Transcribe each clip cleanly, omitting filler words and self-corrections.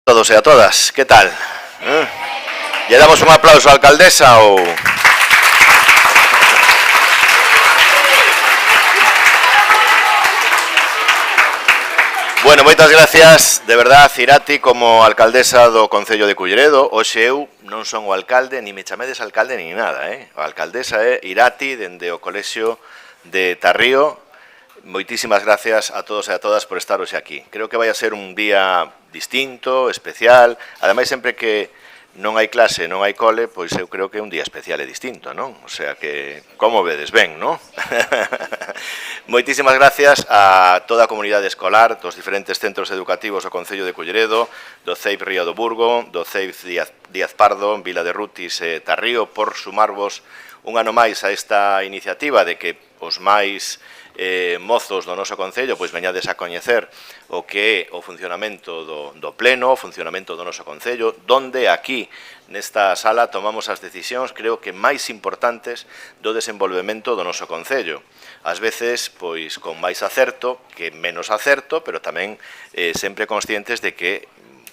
Todos e a todas, que tal? Lle damos un aplauso á alcaldesa ou... Bueno, moitas gracias, de verdad, Irati, como alcaldesa do Concello de Culleredo. Hoxe eu non son o alcalde, ni me chamedes alcalde, ni nada, A alcaldesa é Irati, dende o Colexio de Tarrío. Moitísimas gracias a todos e a todas por estar hoxe aquí. Creo que vai a ser un día distinto, especial. Ademais, sempre que non hai clase, non hai cole, pois eu creo que é un día especial e distinto, non? O sea que, como vedes, ben, non? Moitísimas gracias a toda a comunidade escolar dos diferentes centros educativos do Concello de Culleredo, do CEIP Río do Burgo, do CEIP Díaz Pardo, Vila de Rutis e Tarrío, por sumarvos un ano máis a esta iniciativa de que os máis mozos do noso Concello pois veñades a coñecer o que é o funcionamento do Pleno, o funcionamento do noso Concello, donde aquí nesta sala tomamos as decisións, creo que máis importantes do desenvolvemento do noso Concello. Ás veces, pois, con máis acerto que menos acerto, pero tamén sempre conscientes de que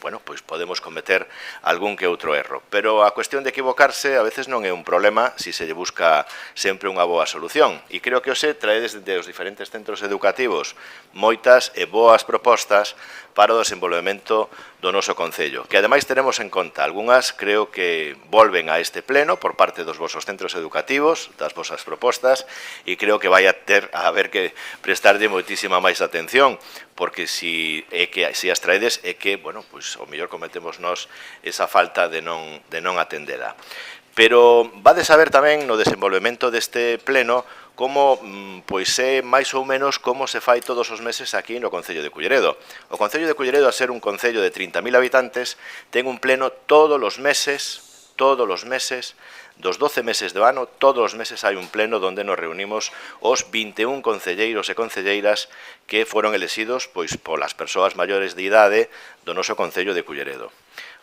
bueno, pois podemos cometer algún que outro erro. Pero a cuestión de equivocarse a veces non é un problema se lle busca sempre unha boa solución. E creo que hoxe traedes desde os diferentes centros educativos moitas e boas propostas para o desenvolvemento do noso Concello, que ademais teremos en conta. Algúnas creo que volven a este pleno por parte dos vosos centros educativos, das vosas propostas, e creo que vai a ter a haber que prestarlle moitísima máis atención, porque si as traedes é que, bueno, pois o mellor cometemos nós esa falta de non atendela. Pero vades a ver tamén no desenvolvemento deste pleno como pois é máis ou menos como se fai todos os meses aquí no Concello de Culleredo. O Concello de Culleredo, a ser un concello de 30.000 habitantes, ten un pleno todos os meses, dos 12 meses do ano, todos os meses hai un pleno onde nos reunimos os 21 concelleiros e concelleiras que foron elexidos pois polas persoas maiores de idade do noso Concello de Culleredo.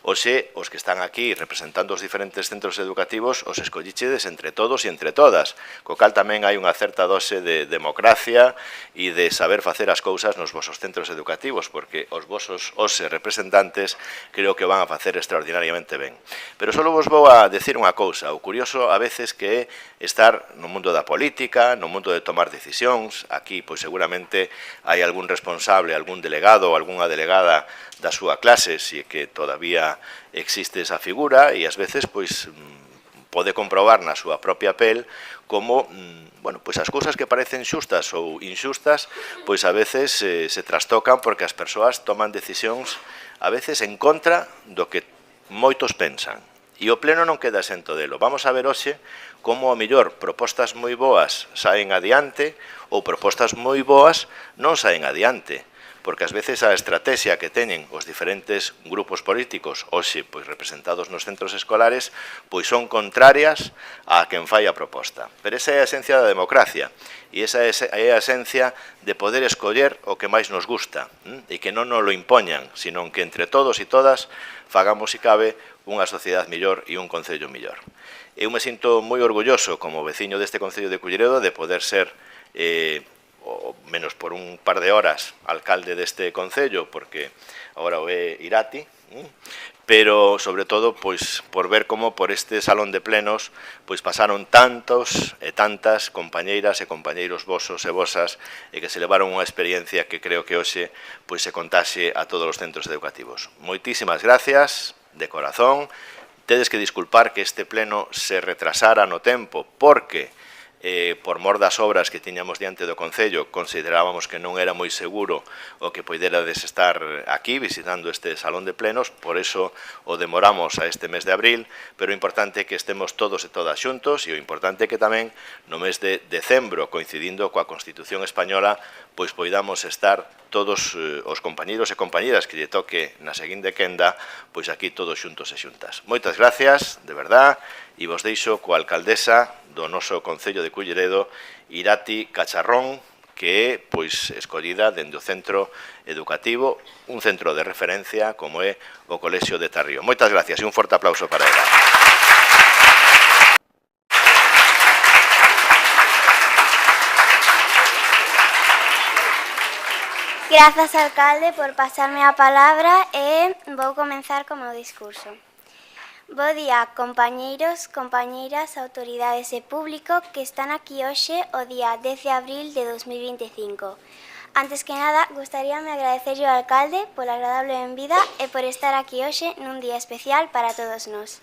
Oxe, os que están aquí representando os diferentes centros educativos os escollichedes entre todos e entre todas, co cal tamén hai unha certa dose de democracia e de saber facer as cousas nos vosos centros educativos, porque os vosos representantes creo que van a facer extraordinariamente ben. Pero só vos vou a decir unha cousa, o curioso a veces que é estar no mundo da política, no mundo de tomar decisións. Aquí, pois seguramente hai algún responsable, algún delegado ou algunha delegada da súa clase, se que todavía existe esa figura, e ás veces pois pode comprobar na súa propia pel como, bueno, pois as cousas que parecen xustas ou inxustas, pois a veces se trastocan porque as persoas toman decisións a veces en contra do que moitos pensan. E o pleno non queda exento delo. Vamos a ver hoxe como a mellor propostas moi boas saen adiante ou propostas moi boas non saen adiante, porque ás veces a estrategia que teñen os diferentes grupos políticos, hoxe pois representados nos centros escolares, pois son contrarias a quen fai a proposta. Pero esa é a esencia da democracia, e esa é a esencia de poder escoller o que máis nos gusta, e que non nos lo impoñan, sino que entre todos e todas fagamos, se cabe, unha sociedade mellor e un concello mellor. Eu me sinto moi orgulloso como veciño deste Concello de Culleredo de poder ser o menos por un par de horas alcalde deste Concello, porque agora o é Irati, pero sobre todo pois por ver como por este salón de plenos pois pasaron tantos e tantas compañeiras e compañeiros vosos e vosas e que se levaron unha experiencia que creo que hoxe pois se contaxe a todos os centros educativos. Moitísimas gracias de corazón. Tedes que disculpar que este pleno se retrasara no tempo porque por mor das obras que tiñamos diante do Concello, considerábamos que non era moi seguro o que poderades estar aquí visitando este salón de plenos, por eso o demoramos a este mes de abril, pero o importante é que estemos todos e todas xuntos, e o importante é que tamén no mes de decembro, coincidindo coa Constitución Española, pois poidamos estar todos os compañeiros e compañeras que lle toque na seguinte quenda, pois aquí todos xuntos e xuntas. Moitas gracias, de verdad, e vos deixo coa alcaldesa do noso Concello de Culleredo, Irati Cacharrón, que é pois escollida dende o centro educativo, un centro de referencia como é o Colexio de Tarrío. Moitas gracias e un forte aplauso para ela. Grazas, alcalde, por pasarme a palabra e vou comenzar co meu discurso. Bo día, compañeiros, compañeiras, autoridades e público que están aquí hoxe o día 10 de abril de 2025. Antes que nada, gustaríame agradecerlle ao alcalde pola agradable benvida e por estar aquí hoxe nun día especial para todos nós.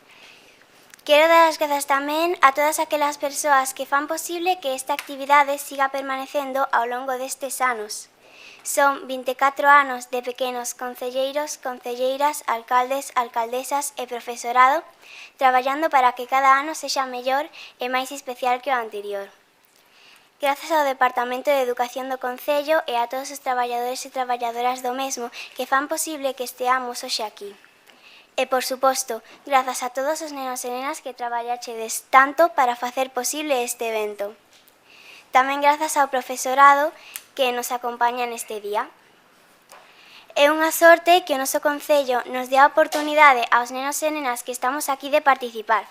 Quero dar as grazas tamén a todas aquelas persoas que fan posible que esta actividade siga permanecendo ao longo destes anos. Son 24 anos de pequenos concelleiros, concelleiras, alcaldes, alcaldesas e profesorado traballando para que cada ano sexa mellor e máis especial que o anterior. Grazas ao Departamento de Educación do Concello e a todos os traballadores e traballadoras do mesmo que fan posible que esteamos hoxe aquí. E, por suposto, grazas a todos os nenos e nenas que traballachedes tanto para facer posible este evento. Tamén grazas ao profesorado que nos acompaña neste día. É unha sorte que o noso Concello nos dé a oportunidade aos nenos e nenas que estamos aquí de participar,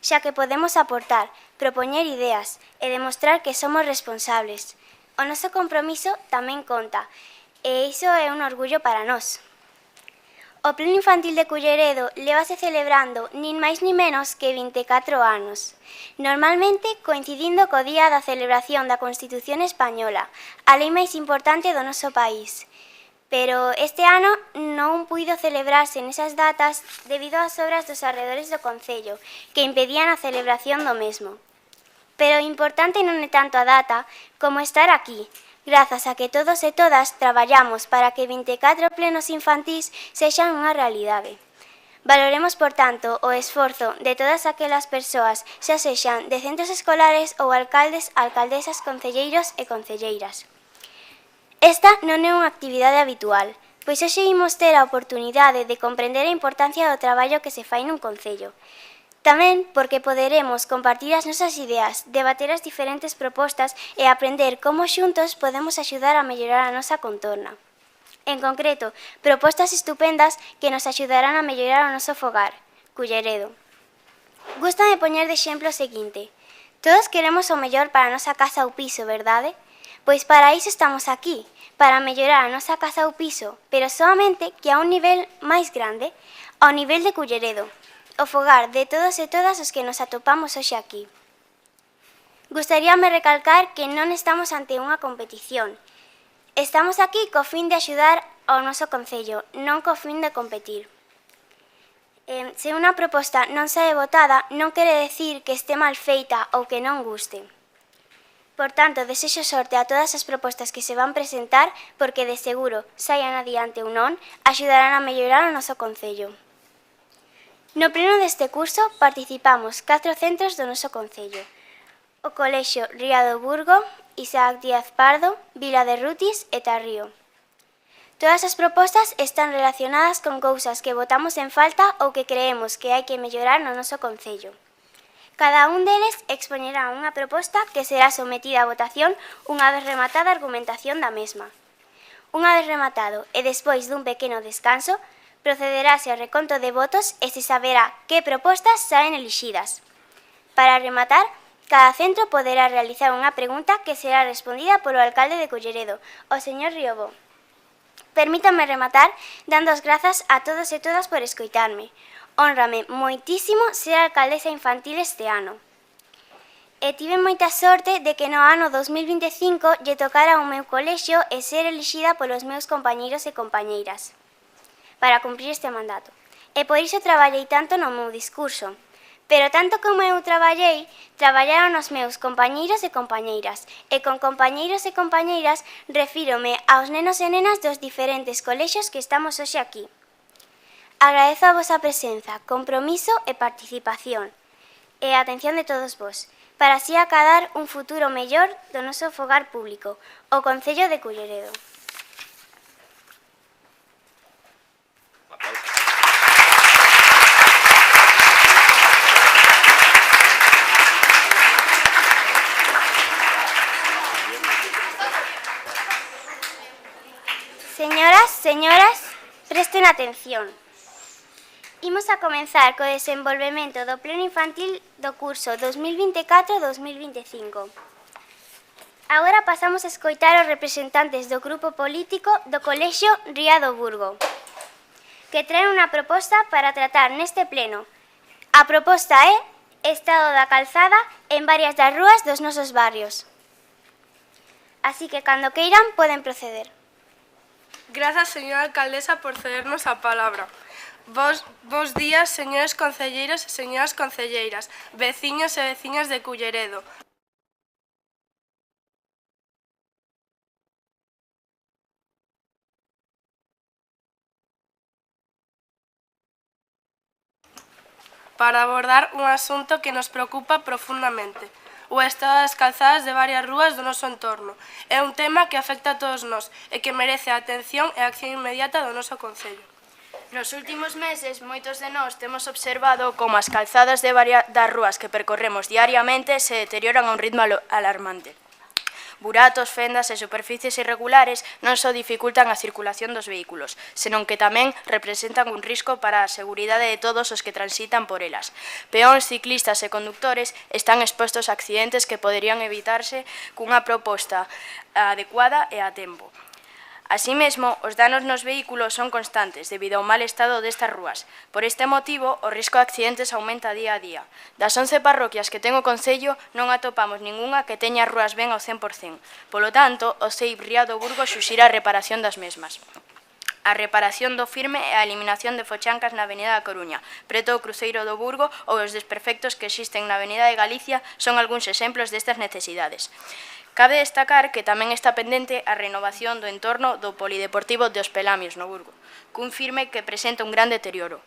xa que podemos aportar, propoñer ideas e demostrar que somos responsables. O noso compromiso tamén conta, e iso é un orgullo para nós. O Pleno Infantil de Culleredo lévase celebrando nin máis nin menos que 24 anos, normalmente coincidindo co día da celebración da Constitución Española, a lei máis importante do noso país. Pero este ano non puido celebrarse nesas datas debido ás obras dos arredores do Concello, que impedían a celebración do mesmo. Pero o importante non é tanto a data como estar aquí, grazas a que todos e todas traballamos para que 24 plenos infantís sexan unha realidade. Valoremos, por tanto, o esforzo de todas aquelas persoas, xa sexan de centros escolares ou alcaldes, alcaldesas, concelleiros e concelleiras. Esta non é unha actividade habitual, pois hoxe imos ter a oportunidade de comprender a importancia do traballo que se fai nun concello. Tamén porque poderemos compartir as nosas ideas, debater as diferentes propostas e aprender como xuntos podemos axudar a mellorar a nosa contorna. En concreto, propostas estupendas que nos axudarán a mellorar o noso fogar, Culleredo. Gústame poñer de exemplo o seguinte. Todos queremos o mellor para a nosa casa ou piso, verdade? Pois para iso estamos aquí, para mellorar a nosa casa ou piso, pero soamente que a un nivel máis grande, ao nivel de Culleredo, o fogar de todos e todas os que nos atopamos hoxe aquí. Gustaríame recalcar que non estamos ante unha competición. Estamos aquí co fin de axudar ao noso Concello, non co fin de competir. Se unha proposta non sae votada, non quere decir que este mal feita ou que non guste. Por tanto, desexo sorte a todas as propostas que se van presentar porque de seguro, saian adiante ou non, axudarán a mellorar o noso Concello. No pleno deste curso participamos 4 centros do noso Concello. O Colexio Ría do Burgo, Isaac Díaz Pardo, Vila de Rutis e Tarrío. Todas as propostas están relacionadas con cousas que votamos en falta ou que creemos que hai que mellorar no noso Concello. Cada un deles expoñerá unha proposta que será sometida a votación unha vez rematada a argumentación da mesma. Unha vez rematado e despois dun pequeno descanso, procederase ao reconto de votos e se saberá que propostas saen elixidas. Para rematar, cada centro poderá realizar unha pregunta que será respondida polo alcalde de Culleredo, o señor Riobó. Permítame rematar dando as grazas a todos e todas por escoitarme. Hónrame moitísimo ser alcaldesa infantil este ano. E tive moita sorte de que no ano 2025 lle tocara o meu colexio e ser elixida polos meus compañeiros e compañeiras para cumprir este mandato. E por iso traballei tanto no meu discurso. Pero tanto como eu traballei, traballaron os meus compañeiros e compañeiras. E con compañeiros e compañeiras refírome aos nenos e nenas dos diferentes colexios que estamos hoxe aquí. Agradezo a vosa presenza, compromiso e participación, e a atención de todos vos, para así acadar un futuro mellor do noso fogar público, o Concello de Culleredo. Señoras, presten atención. Imos a comenzar co desenvolvemento do Pleno Infantil do curso 2024-2025. Agora pasamos a escoitar os representantes do grupo político do Colexio Ría do Burgo, que traen unha proposta para tratar neste pleno. A proposta é estado da calzada en varias das rúas dos nosos barrios. Así que, cando queiran, poden proceder. Grazas, señora alcaldesa, por cedernos a palabra. Bos días, señores concelleiros e señoras concelleiras, veciños e veciñas de Culleredo. Para abordar un asunto que nos preocupa profundamente, o estado das calzadas de varias rúas do noso entorno. É un tema que afecta a todos nós e que merece a atención e a acción inmediata do noso concello. Nos últimos meses, moitos de nós temos observado como as calzadas de varias das rúas que percorremos diariamente se deterioran a un ritmo alarmante. Buratos, fendas e superficies irregulares non só dificultan a circulación dos vehículos, senón que tamén representan un risco para a seguridade de todos os que transitan por elas. Peóns, ciclistas e conductores están expostos a accidentes que poderían evitarse cunha proposta adecuada e a tempo. Así mesmo, os danos nos vehículos son constantes debido ao mal estado destas rúas. Por este motivo, o risco de accidentes aumenta día a día. Das 11 parroquias que ten o concello, non atopamos ningunha que teña as rúas ben ao 100%. Polo tanto, o CEIP Ría do Burgo xuxira a reparación das mesmas. A reparación do firme e a eliminación de fochancas na Avenida da Coruña, preto do cruceiro do Burgo ou os desperfectos que existen na Avenida de Galicia son algúns exemplos destas necesidades. Cabe destacar que tamén está pendente a renovación do entorno do Polideportivo de Os Pelamios, no Burgo, cun firme que presenta un gran deterioro.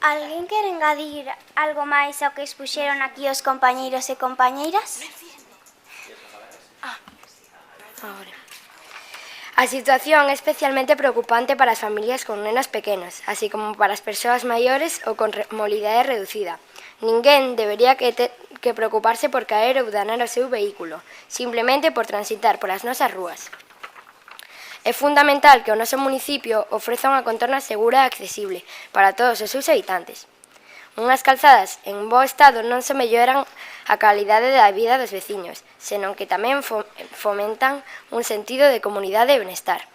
Alguén quere engadir algo máis ao que expuxeron aquí os compañeiros e compañeiras? A situación é especialmente preocupante para as familias con nenos pequenos, así como para as persoas maiores ou con mobilidade reducida. Ninguén debería que preocuparse por caer ou danar o seu vehículo, simplemente por transitar polas nosas rúas. É fundamental que o noso municipio ofreza unha contorna segura e accesible para todos os seus habitantes. Unhas calzadas en bo estado non só melloran a calidade da vida dos veciños, senón que tamén fomentan un sentido de comunidade e benestar.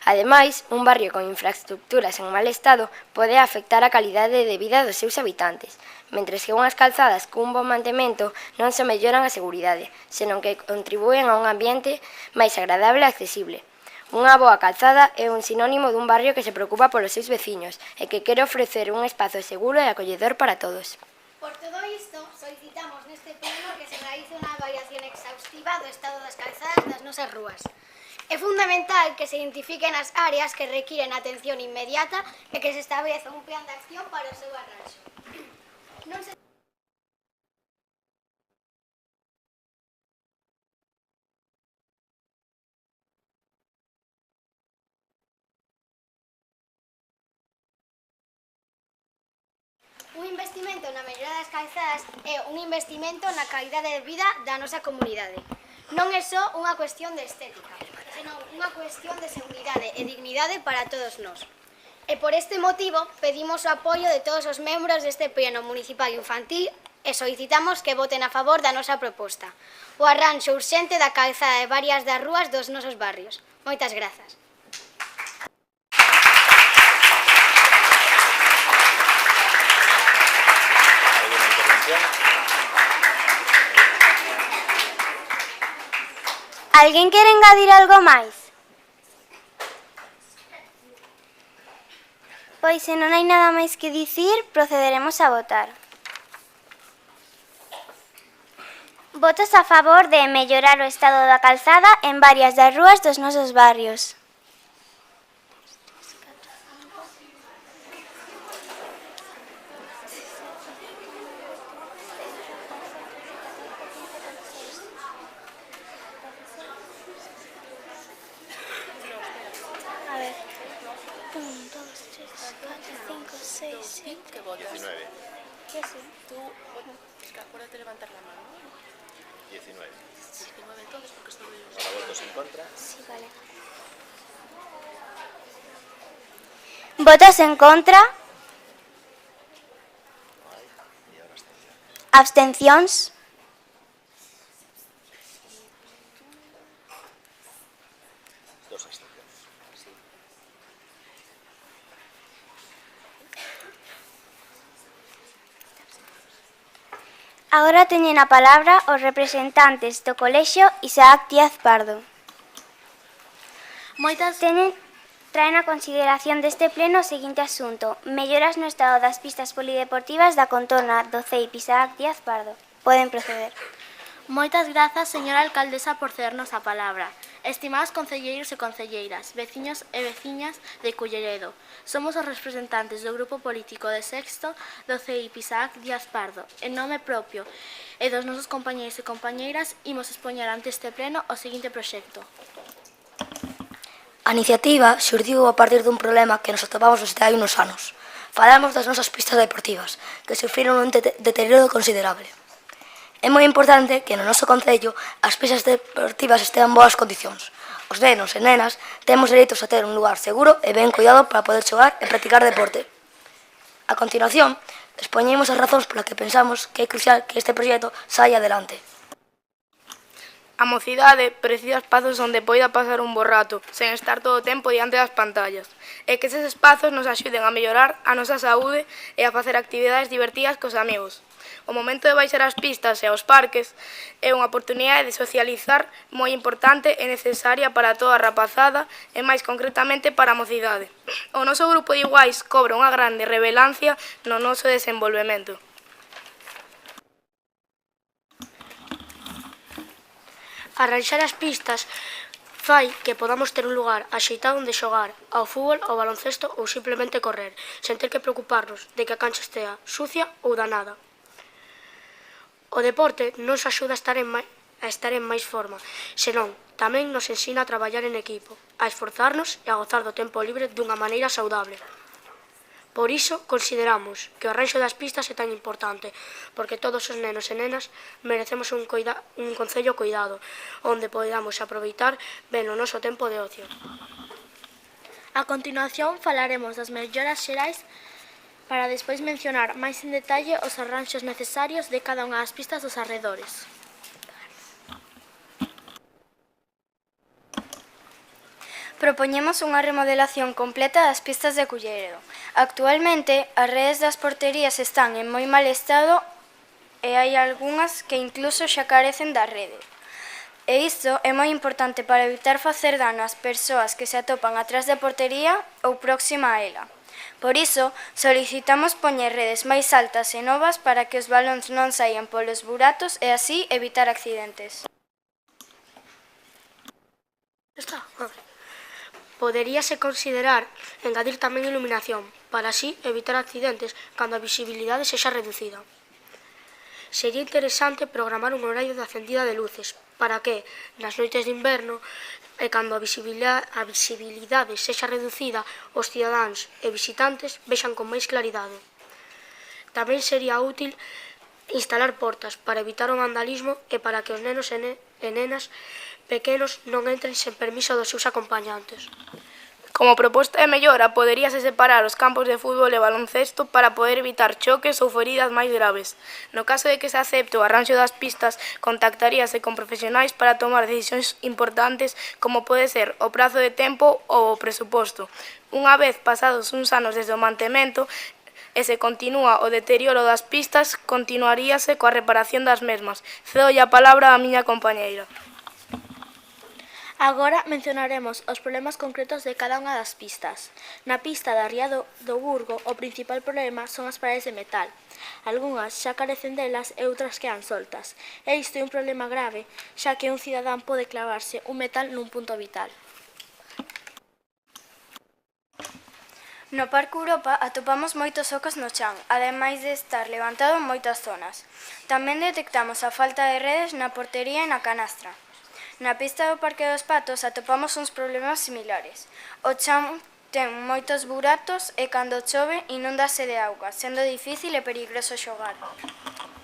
Ademais, un barrio con infraestructuras en mal estado pode afectar a calidade de vida dos seus habitantes, mentres que unhas calzadas cun bon mantemento non só melloran a seguridade, senón que contribúen a un ambiente máis agradable e accesible. Unha boa calzada é un sinónimo dun barrio que se preocupa polos seus veciños e que quere ofrecer un espazo seguro e acolledor para todos. Por todo isto, solicitamos neste pleno que se realice unha avaliación exhaustiva do estado das calzadas das nosas rúas. É fundamental que se identifiquen as áreas que requiren atención inmediata e que se estableza un plan de acción para o seu arranxo. Non se Un investimento na mellora das calzadas é un investimento na calidade de vida da nosa comunidade. Non é só unha cuestión de estética, senón unha cuestión de seguridade e dignidade para todos nós. E por este motivo pedimos o apoio de todos os membros deste pleno municipal infantil e solicitamos que voten a favor da nosa proposta, o arranxo urxente da calzada de varias das rúas dos nosos barrios. Moitas grazas. Alguén quere engadir algo máis? Pois se non hai nada máis que dicir, procederemos a votar. Votos a favor de mellorar o estado da calzada en varias das rúas dos nosos barrios. A ver. 1, 2, 3, 4, 5, 6, 7. Que votas? 19. ¿Qué sí? Tú, acuérdate de levantar la mano. 19. 19 todos porque solo yo. Ahora votos en contra. Sí, vale. Votos en contra. Abstencións? Agora teñen a palabra os representantes do Colexio Isaac Díaz Pardo. Traen a consideración deste pleno o seguinte asunto: melloras no estado das pistas polideportivas da contorna do CEIP Isaac Díaz Pardo. Poden proceder. Moitas grazas, señora alcaldesa, por cedernos a palabra. Estimados concelleiros e concelleiras, veciños e veciñas de Culleredo, somos os representantes do grupo político de Sexto do CEIP Isaac Díaz Pardo. En nome propio e dos nosos compañeiros e compañeiras, imos expoñer ante este pleno o seguinte proxecto. A iniciativa xurdiu a partir dun problema que nos atopamos desde hai uns anos. Falamos das nosas pistas deportivas, que sufriron un deterioro considerable. É moi importante que no noso concello as pistas deportivas estean en boas condicións. Os nenos e nenas temos dereitos a ter un lugar seguro e ben cuidado para poder xogar e practicar deporte. A continuación, expoñemos as razóns polas que pensamos que é crucial que este proxecto saia adelante. A mocidade precisa espazos onde poida pasar un bo rato, sen estar todo o tempo diante das pantallas, e que eses espazos nos axuden a mellorar a nosa saúde e a facer actividades divertidas cos amigos. O momento de baixar as pistas e aos parques é unha oportunidade de socializar moi importante e necesaria para toda a rapazada e máis concretamente para a mocidade. O noso grupo de iguais cobra unha grande relevancia no noso desenvolvemento. Arranxar as pistas fai que podamos ter un lugar axeitado onde xogar ao fútbol, ao baloncesto ou simplemente correr, sen ter que preocuparnos de que a cancha estea sucia ou danada. O deporte nos axuda a estar en máis forma, senón tamén nos ensina a traballar en equipo, a esforzarnos e a gozar do tempo libre dunha maneira saudable. Por iso consideramos que o arranxo das pistas é tan importante, porque todos os nenos e nenas merecemos un concello cuidado, onde podamos aproveitar ben o noso tempo de ocio. A continuación falaremos das melloras xerais para despois mencionar máis en detalle os arranxos necesarios de cada unha das pistas dos arredores. Propoñemos unha remodelación completa das pistas de Culleredo. Actualmente, as redes das porterías están en moi mal estado e hai algunhas que incluso xa carecen da rede. E isto é moi importante para evitar facer dano ás persoas que se atopan atrás da portería ou próxima a ela. Por iso, solicitamos poñer redes máis altas e novas para que os balóns non saian polos buratos e así evitar accidentes. Poderíase considerar engadir tamén iluminación, para así evitar accidentes cando a visibilidade sexa reducida. Sería interesante programar un horario de acendida de luces, para que, nas noites de inverno, e cando a visibilidade sexa reducida, os cidadáns e visitantes vexan con máis claridade. Tamén sería útil instalar portas para evitar o vandalismo e para que os nenos e nenas pequenos non entren sen permiso dos seus acompañantes. Como proposta de mellora, poderíase separar os campos de fútbol e baloncesto para poder evitar choques ou feridas máis graves. No caso de que se acepte o arranxo das pistas, contactaríase con profesionais para tomar decisións importantes como pode ser o prazo de tempo ou o presuposto. Unha vez pasados uns anos desde o mantemento e se continúa o deterioro das pistas, continuaríase coa reparación das mesmas. Cedolle a palabra á miña compañeira. Agora mencionaremos os problemas concretos de cada unha das pistas. Na pista da Ría do Burgo, o principal problema son as paredes de metal. Algunhas xa carecen delas e outras quedan soltas. E isto é un problema grave, xa que un cidadán pode clavarse un metal nun punto vital. No Parque Europa atopamos moitos ocos no chan, ademais de estar levantado en moitas zonas. Tamén detectamos a falta de redes na portería e na canastra. Na pista do Parque dos Patos atopamos uns problemas similares. O chan ten moitos buratos e cando chove inúndase de auga, sendo difícil e perigoso xogar.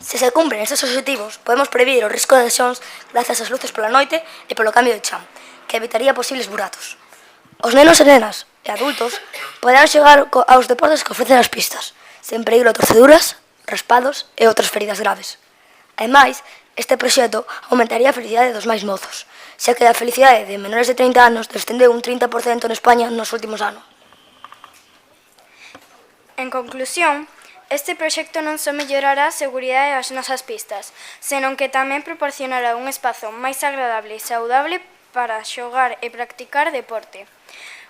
Se se cumpren estes objetivos, podemos prever o risco de lesións grazas ás luces pola noite e polo cambio de chan, que evitaría posibles buratos. Os nenos e nenas e adultos poderán xogar aos deportes que ofrecen as pistas, sen peligro de torceduras, raspados e outras feridas graves. Ademais, este proxecto aumentaría a felicidade dos máis mozos, xa que a felicidade de menores de 30 anos descendeu un 30% en España nos últimos anos. En conclusión, este proxecto non só mellorará a seguridade das nosas pistas, senón que tamén proporcionará un espazo máis agradable e saudable para xogar e practicar deporte.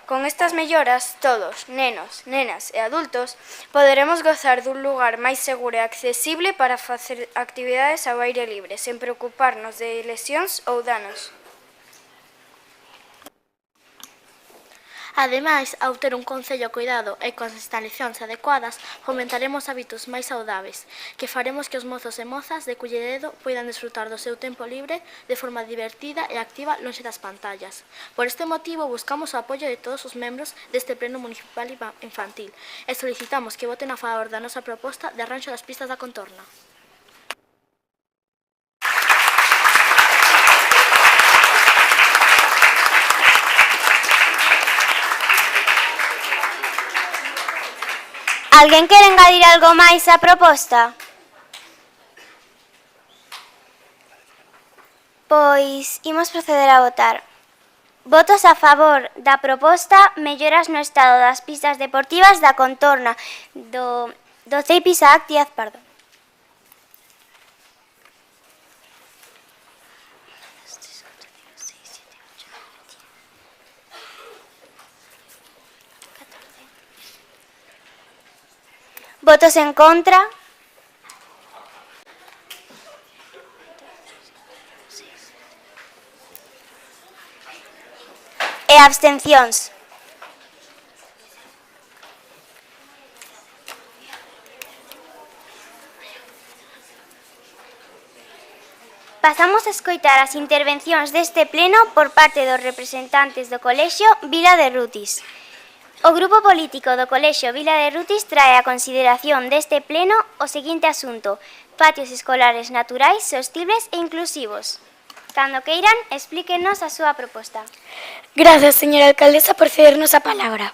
Con estas melloras, todos, nenos, nenas e adultos, poderemos gozar dun lugar máis seguro e accesible para facer actividades ao aire libre, sen preocuparnos de lesións ou danos. Ademais, ao ter un concello cuidado e con instalacións adecuadas, fomentaremos hábitos máis saudáveis, que faremos que os mozos e mozas de Culleredo poidan desfrutar do seu tempo libre de forma divertida e activa lonxe das pantallas. Por este motivo, buscamos o apoio de todos os membros deste Pleno Municipal Infantil e solicitamos que voten a favor da nosa proposta de arranxo das pistas da contorna. Alguén quere engadir algo máis á proposta? Pois imos proceder a votar. Votos a favor da proposta melloras no estado das pistas deportivas da contorna do CEIP Isaac Díaz Pardo. Votos en contra. E abstencións. Pasamos a escoitar as intervencións deste pleno por parte dos representantes do Colexio Vila de Rutis. O Grupo Político do Colexio Vila de Rutis trae a consideración deste pleno o seguinte asunto: patios escolares naturais, sostibles e inclusivos. Cando queiran, explíquenos a súa proposta. Gracias, señora alcaldesa, por cedernos a palabra.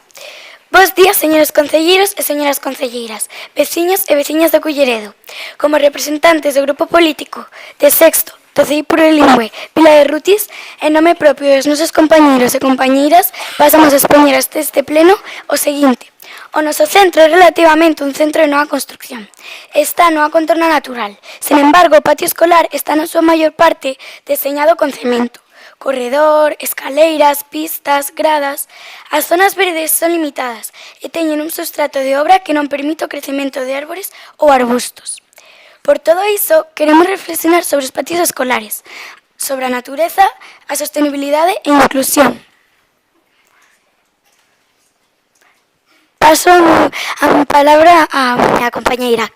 Bos días, señores concelleiros e señoras concelleiras, veciños e veciñas de Culleredo. Como representantes do Grupo Político de Sexto do CEIP Plurilingüe Vila de Rutis, en nome propio dos nosos compañeiros e compañeiras, pasamos a expoñer este pleno o seguinte. O noso centro é relativamente un centro de nova construcción. Está nunha contorna natural. Sen embargo, o patio escolar está na súa maior parte deseñado con cemento. Corredor, escaleiras, pistas, gradas. As zonas verdes son limitadas e teñen un substrato de obra que non permite o crecemento de árbores ou arbustos. Por todo iso, queremos reflexionar sobre os patios escolares, sobre a natureza, a sostenibilidade e a inclusión. Paso a palabra a miña compañeira.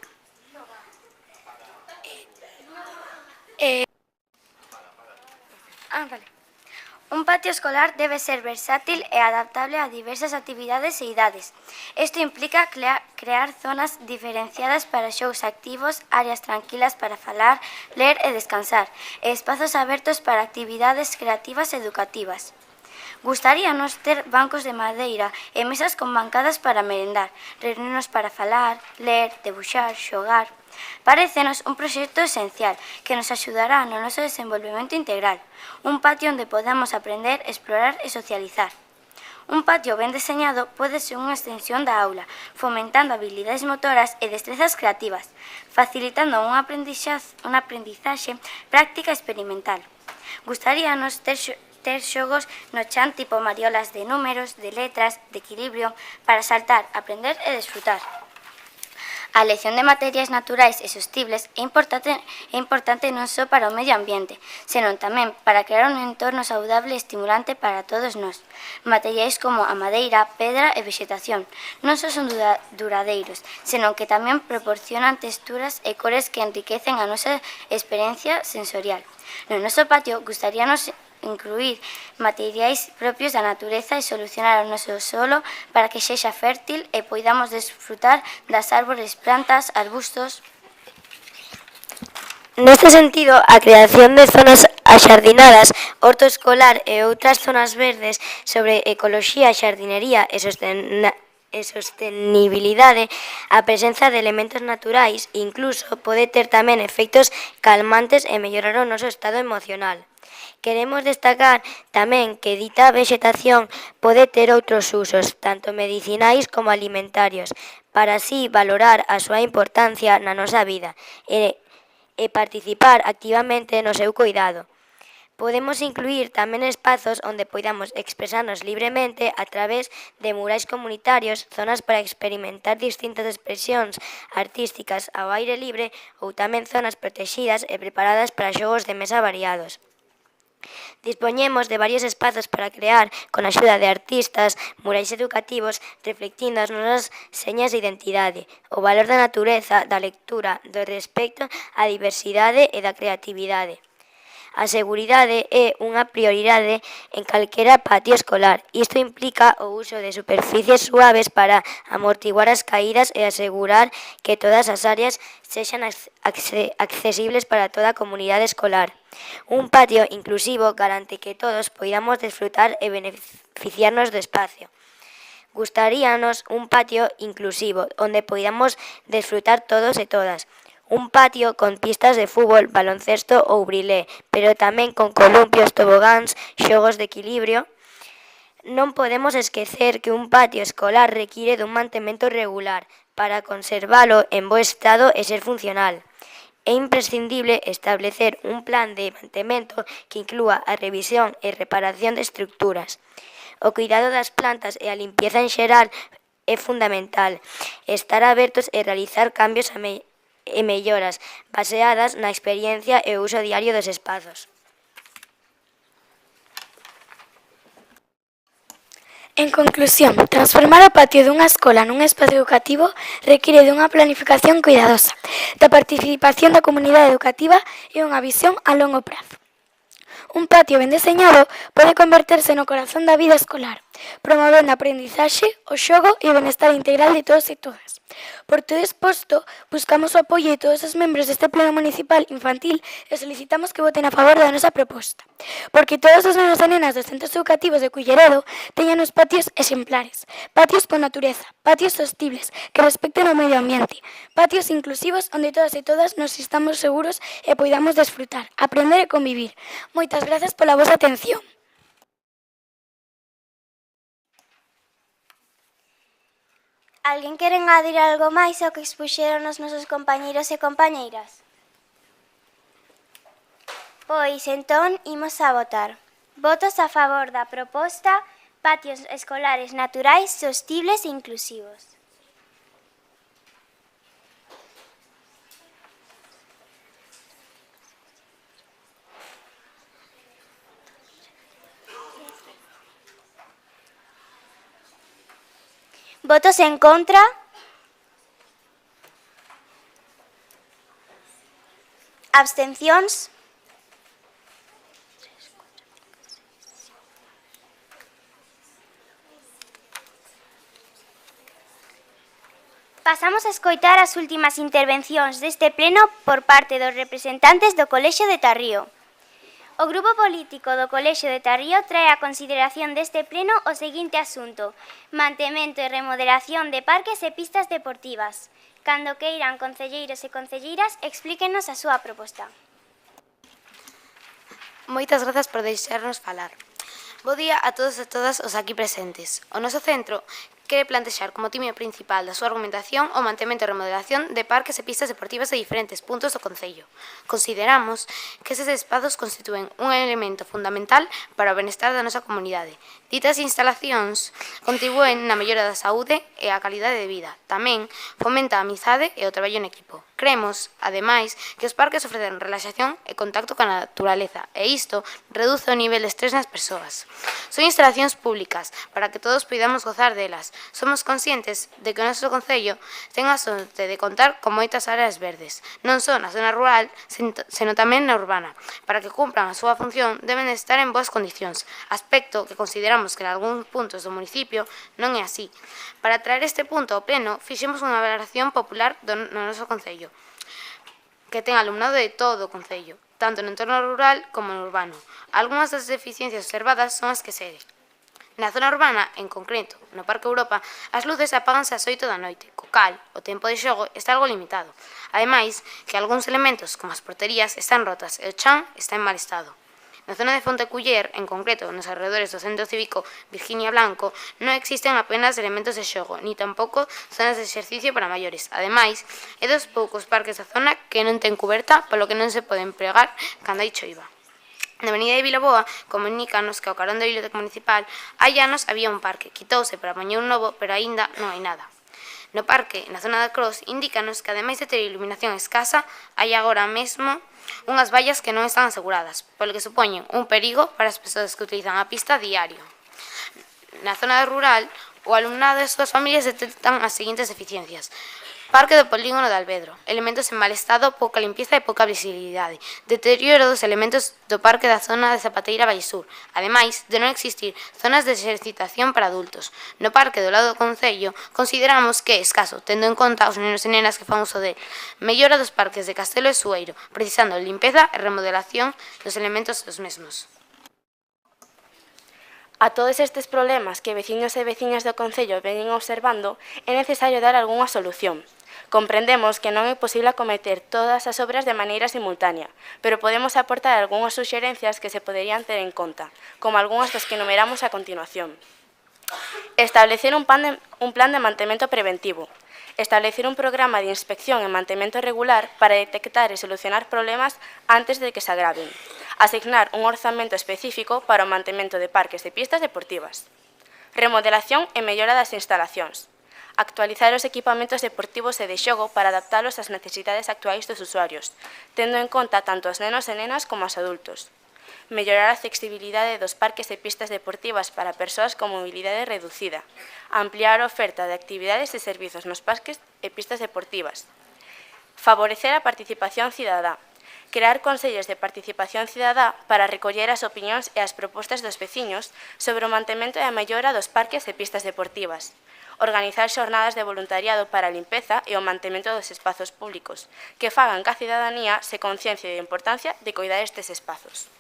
Vale. Un patio escolar debe ser versátil e adaptable a diversas actividades e idades. Isto implica crear zonas diferenciadas para xogos activos, áreas tranquilas para falar, ler e descansar, e espazos abertos para actividades creativas e educativas. Gustaríanos ter bancos de madeira e mesas con bancadas para merendar, reunirnos para falar, ler, debuxar, xogar. Parécenos un proxecto esencial que nos axudará no noso desenvolvemento integral, un patio onde podamos aprender, explorar e socializar. Un patio ben deseñado pode ser unha extensión da aula, fomentando habilidades motoras e destrezas creativas, facilitando unha aprendizaxe práctica experimental. Gustaríanos ter xogos no chan tipo mariolas de números, de letras, de equilibrio, para saltar, aprender e desfrutar. A elección de materiais naturais e sostibles é importante non só para o medio ambiente, senón tamén para crear un entorno saudable e estimulante para todos nós. Materiais como a madeira, pedra e vexetación non só son duradeiros, senón que tamén proporcionan texturas e cores que enriquecen a nosa experiencia sensorial. No noso patio gustaríanos incluir materiais propios da natureza e solucionar o noso solo para que sexa fértil e poidamos desfrutar das árbores, plantas, arbustos. Neste sentido, a creación de zonas axardinadas, horto escolar e outras zonas verdes sobre ecoloxía, xardinería e e sostenibilidade, a presenza de elementos naturais incluso pode ter tamén efectos calmantes e mellorar o noso estado emocional. Queremos destacar tamén que dita vexetación pode ter outros usos, tanto medicinais como alimentarios, para así valorar a súa importancia na nosa vida e participar activamente no seu cuidado. Podemos incluir tamén espazos onde poidamos expresarnos libremente a través de murais comunitarios, zonas para experimentar distintas expresións artísticas ao aire libre ou tamén zonas protexidas e preparadas para xogos de mesa variados. Dispoñemos de varios espazos para crear, con a axuda de artistas, murais educativos, reflectindo as nosas señas de identidade, o valor da natureza, da lectura, do respecto á diversidade e da creatividade. A seguridade é unha prioridade en calquera patio escolar. Isto implica o uso de superficies suaves para amortiguar as caídas e asegurar que todas as áreas sexan accesibles para toda a comunidade escolar. Un patio inclusivo garante que todos poidamos desfrutar e beneficiarnos do espacio. Gustaríanos un patio inclusivo, onde poidamos desfrutar todos e todas. Un patio con pistas de fútbol, baloncesto ou brilé, pero tamén con columpios, tobogáns, xogos de equilibrio. Non podemos esquecer que un patio escolar require dun mantemento regular para conservalo en bo estado e ser funcional. É imprescindible establecer un plan de mantemento que inclúa a revisión e reparación de estructuras. O cuidado das plantas e a limpieza en xeral é fundamental. Estar abertos e realizar cambios e melloras baseadas na experiencia e o uso diario dos espazos. En conclusión, transformar o patio dunha escola nun espacio educativo require dunha planificación cuidadosa, da participación da comunidade educativa e unha visión a longo prazo. Un patio ben deseñado pode converterse no corazón da vida escolar, promovendo a aprendizaxe, o xogo e o benestar integral de todos e todas. Por todo exposto, buscamos o apoio de todos os membros deste pleno municipal infantil e solicitamos que voten a favor da nosa proposta, porque todos os nenos e nenas dos centros educativos de Culleredo teñan os patios exemplares, patios con natureza, patios sostibles que respecten o medio ambiente, patios inclusivos onde todas e todas nos sintamos seguros e poidamos desfrutar, aprender e convivir. Moitas grazas pola vosa atención. Alguén quere engadir algo máis ao que expuxeron os nosos compañeiros e compañeiras? Pois, entón, imos a votar. Votos a favor da proposta patios escolares naturais, sostibles e inclusivos. Votos en contra. Abstencións. Pasamos a escoitar as últimas intervencións deste pleno por parte dos representantes do Colexio de Tarrío. O Grupo Político do Colexio de Tarrío trae a consideración deste pleno o seguinte asunto: mantemento e remodelación de parques e pistas deportivas. Cando queiran concelleiros e concelleiras, explíquenos a súa proposta. Moitas grazas por deixarnos falar. Bo día a todos e todas os aquí presentes. O noso centro quere plantexar como time principal da súa argumentación o mantemento e remodelación de parques e pistas deportivas de diferentes puntos do concello. Consideramos que eses espazos constitúen un elemento fundamental para o benestar da nosa comunidade. Ditas instalacións contribúen na mellora da saúde e a calidade de vida. Tamén fomenta a amizade e o traballo en equipo. Cremos, ademais, que os parques ofrecen relaxación e contacto con a naturaleza e isto reduce o nivel de estrés nas persoas. Son instalacións públicas para que todos podamos gozar delas. Somos conscientes de que o noso concello ten a sorte de contar con moitas áreas verdes, non só na zona rural, senón tamén na urbana. Para que cumpran a súa función deben estar en boas condicións, aspecto que consideramos que en algúns puntos do municipio non é así. Para traer este punto ao pleno, fixemos unha valoración popular no noso concello, que ten alumnado de todo o concello, tanto no entorno rural como no urbano. Algúnas das deficiencias observadas son as que seguen. Na zona urbana, en concreto, no Parque Europa, as luces apáganse ás 8 da noite, co cal o tempo de xogo está algo limitado. Ademais, que algúns elementos, como as porterías, están rotas e o chan está en mal estado. Na zona de Fonteculler, en concreto nos alrededores do Centro Cívico Virginia Blanco, non existen apenas elementos de xogo, ni tampouco zonas de exercicio para maiores. Ademais, é dos poucos parques da zona que non ten cuberta, polo que non se pode empregar cando hai choiva. Na avenida de Vilaboa comunícanos que ao carón da biblioteca municipal hai anos había un parque, quitouse para poñer un novo, pero aínda non hai nada. No parque, na zona da Cross, indícanos que ademais de ter iluminación escasa, hai agora mesmo unhas vallas que non están aseguradas, polo que supoñen un perigo para as persoas que utilizan a pista diario. Na zona rural, o alumnado e as súas familias detectan as seguintes deficiencias: Parque do Polígono de Alvedro, elementos en mal estado, pouca limpieza e pouca visibilidade, deterioro dos elementos do parque da zona de Zapateira Vallesur, ademais de non existir zonas de exercitación para adultos. No parque do lado do Concello consideramos que é escaso, tendo en conta os nenos e nenas que fan uso del. Mellora dos parques de Castelo e Sueiro, precisando limpeza e remodelación dos elementos dos mesmos. A todos estes problemas que veciños e veciñas do Concello veñen observando, é necesario dar algunha solución. Comprendemos que non é posible acometer todas as obras de maneira simultánea, pero podemos aportar algunhas suxerencias que se poderían ter en conta, como algunhas das que enumeramos a continuación. Establecer un plan de mantemento preventivo. Establecer un programa de inspección e mantemento regular para detectar e solucionar problemas antes de que se agraven. Asignar un orzamento específico para o mantemento de parques e pistas deportivas. Remodelación e mellora das instalacións. Actualizar os equipamentos deportivos e de xogo para adaptalos ás necesidades actuais dos usuarios, tendo en conta tanto os nenos e nenas como os adultos. Mellorar a flexibilidade dos parques e pistas deportivas para persoas con mobilidade reducida. Ampliar a oferta de actividades e servizos nos parques e pistas deportivas. Favorecer a participación cidadá. Crear consellos de participación cidadá para recoller as opinións e as propostas dos veciños sobre o mantemento e a mellora dos parques e pistas deportivas. Organizar xornadas de voluntariado para a limpeza e o mantemento dos espazos públicos, que fagan que a cidadanía se conciencie da importancia de coidar estes espazos.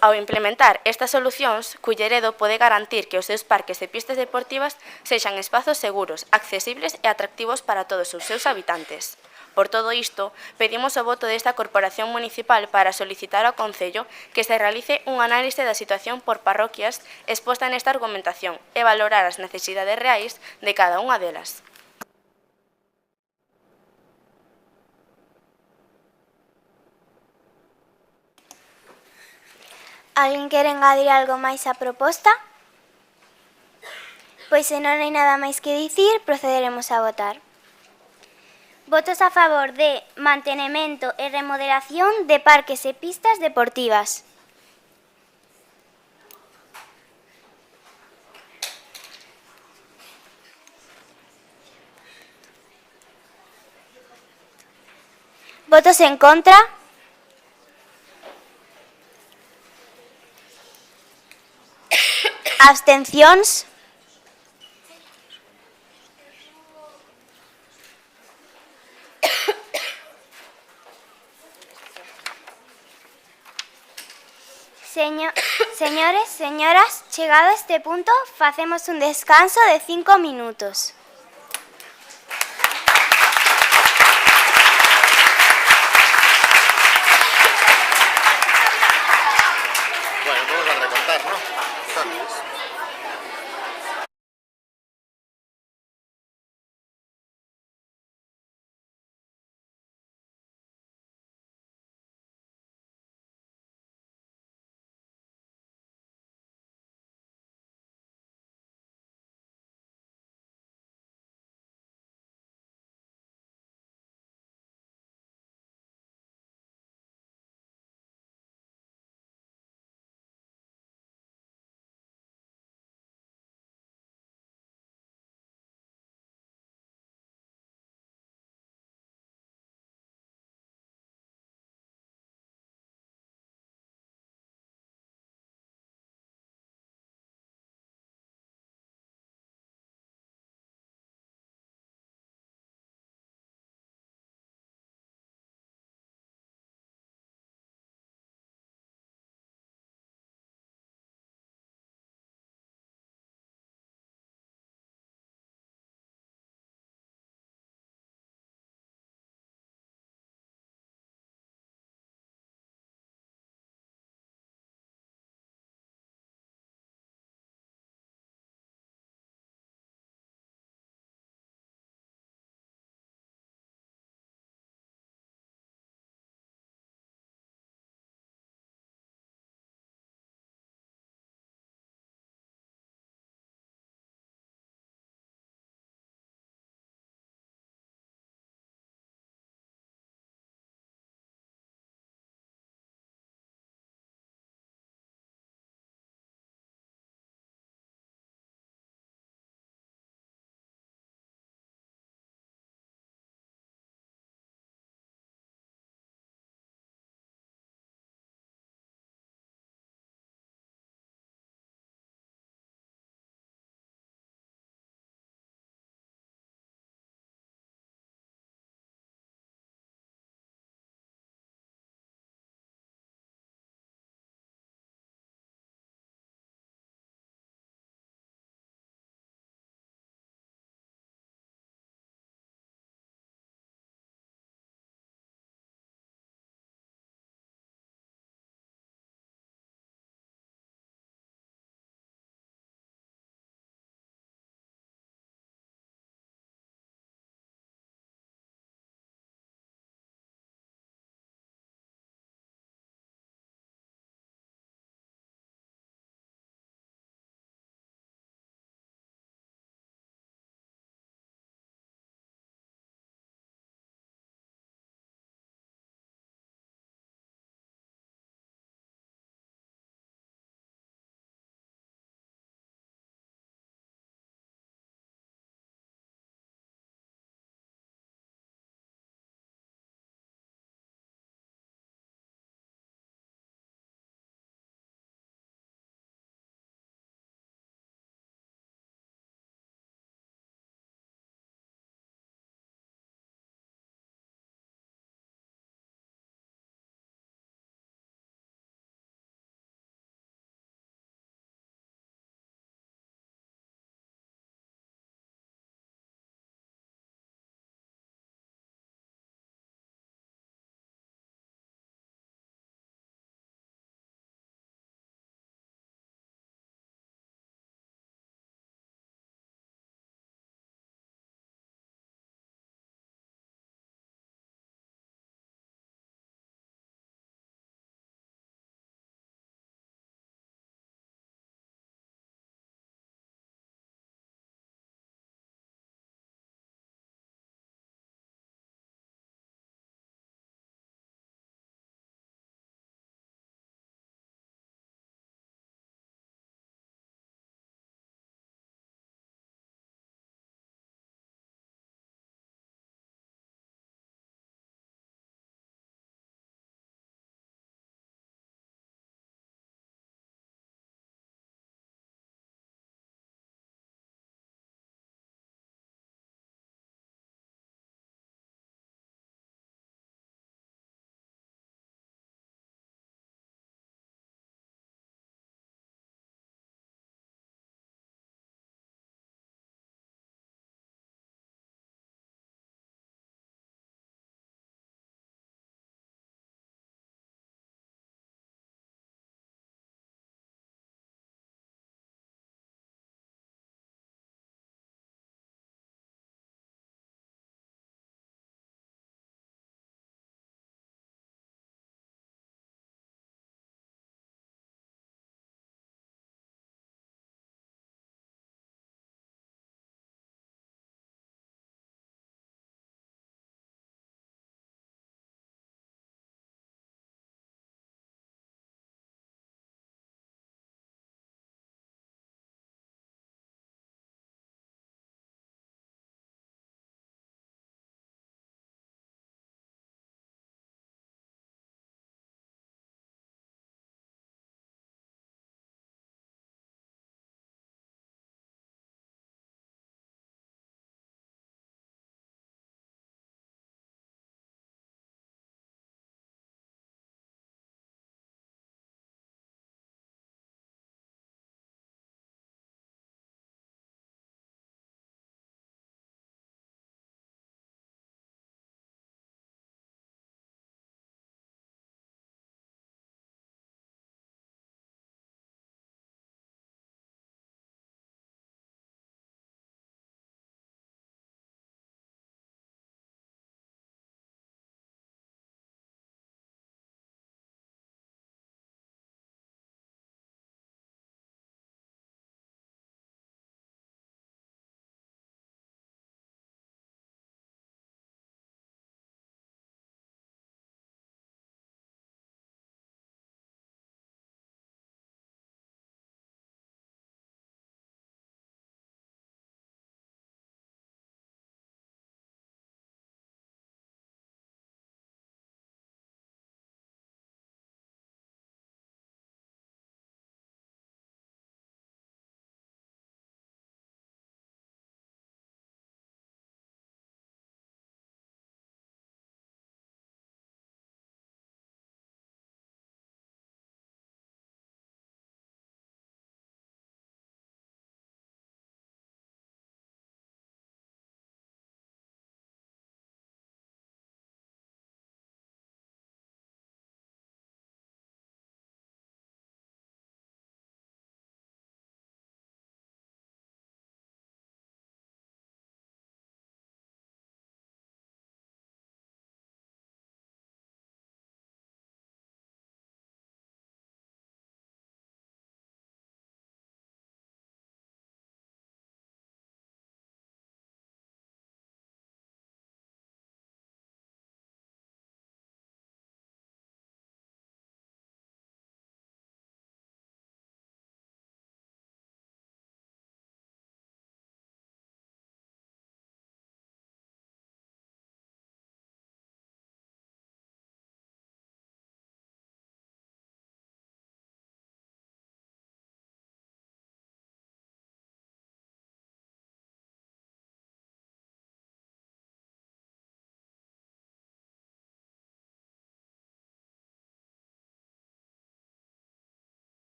Ao implementar estas solucións, Culleredo pode garantir que os seus parques e pistas deportivas sexan espazos seguros, accesibles e atractivos para todos os seus habitantes. Por todo isto, pedimos o voto desta Corporación Municipal para solicitar ao Concello que se realice un análise da situación por parroquias exposta nesta argumentación e valorar as necesidades reais de cada unha delas. Alguén quere engadir algo máis á proposta? Pois se non hai nada máis que dicir, procederemos a votar. Votos a favor de mantenimento e remodelación de parques e pistas deportivas. Votos en contra. Abstencións. Señores, señoras, chegado a este punto, facemos un descanso de 5 minutos. Bueno, vamos a recontar, ¿no? Entonces.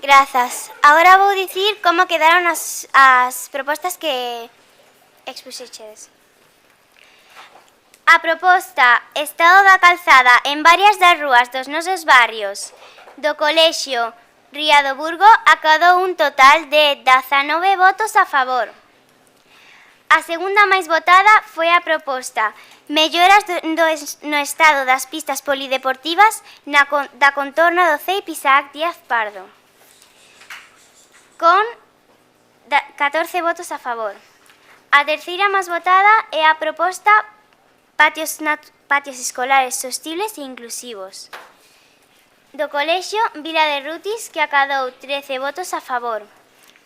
Grazas. Agora vou dicir como quedaron as propostas que expuxechedes. A proposta Estado da calzada en varias das rúas dos nosos barrios do Colexio Ría do Burgo acadou un total de 19 votos a favor. A segunda máis votada foi a proposta Melloras no estado das pistas polideportivas da contorna do CEIP Isaac Díaz Pardo, con 14 votos a favor. A terceira máis votada é a proposta Patios escolares sostibles e inclusivos do Colexio Vila de Rutis, que acadou 13 votos a favor.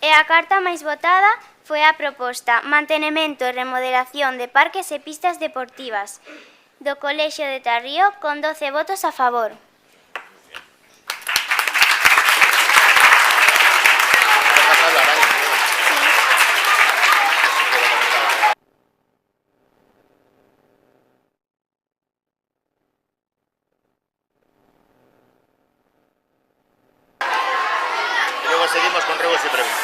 E a carta máis votada foi a proposta Mantenimento e remodelación de parques e pistas deportivas do Colexio de Tarrío, con 12 votos a favor. Seguimos con ruegos y preguntas.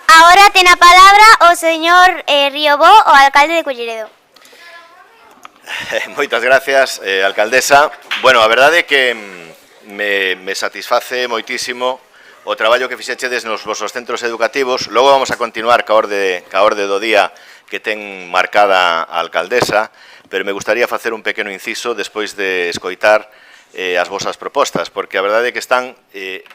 Agora ten a palabra o señor Riobó, o alcalde de Culleredo. Moitas gracias, alcaldesa. Bueno, a verdade é que me satisface moitísimo o traballo que fixechedes nos vosos centros educativos. Logo vamos a continuar ca orde do día que ten marcada a alcaldesa, pero me gustaría facer un pequeno inciso despois de escoitar as vosas propostas, porque a verdade é que están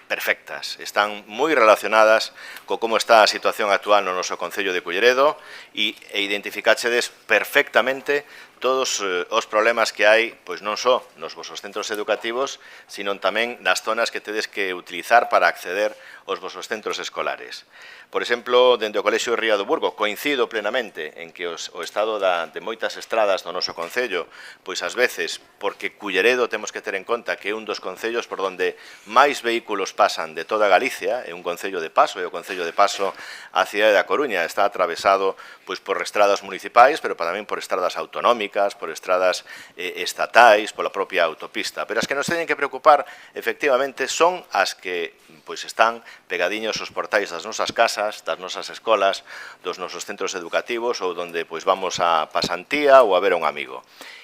perfectas, están moi relacionadas co como está a situación actual no noso Concello de Culleredo e identificáchedes perfectamente todos os problemas que hai, pois non só nos vosos centros educativos, sino tamén nas zonas que tedes que utilizar para acceder aos vosos centros escolares. Por exemplo, dende o Colexio Ría do Burgo, coincido plenamente en que o estado de moitas estradas do noso Concello, pois ás veces, porque Culleredo temos que ter en conta que é un dos concellos por onde máis vehículos pasan de toda Galicia, é un concello de paso, é o concello de paso á cidade da Coruña, está atravesado pois por estradas municipais, pero tamén por estradas autonómicas, por estradas estatais, pola propia autopista. Pero as que nos teñen que preocupar, efectivamente, son as que pois están pegadiños aos portais das nosas casas, das nosas escolas, dos nosos centros educativos ou donde pois vamos a pasantía ou a ver a un amigo.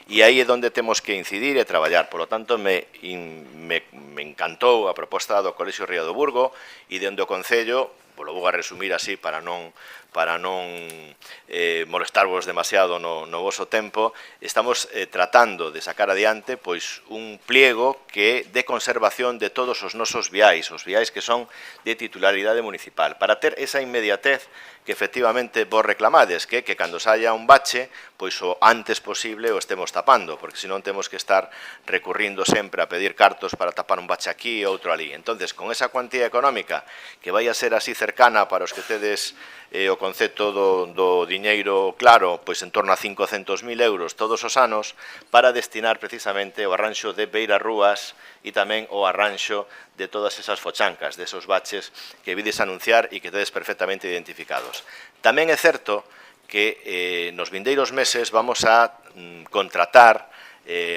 E aí é onde temos que incidir e traballar. Por lo tanto, me encantou a proposta do Colexio Ría do Burgo e dende o Concello, vou a resumir así para non molestarvos demasiado no voso tempo, estamos tratando de sacar adiante pois un pliego que de conservación de todos os nosos viais que son de titularidade municipal, para ter esa inmediatez que efectivamente vos reclamades, que cando saia un bache, pois o antes posible o estemos tapando, porque senón temos que estar recurrindo sempre a pedir cartos para tapar un bache aquí e outro ali. Entonces, con esa cuantía económica que vai a ser así cercana para os que tedes o concepto do diñeiro claro, pois en torno a 500.000 euros todos os anos, para destinar precisamente o arranxo de beirarrúas e tamén o arranxo de todas esas fochancas, de esos baches que vides anunciar e que tedes perfectamente identificados. Tamén é certo que nos vindeiros meses vamos a contratar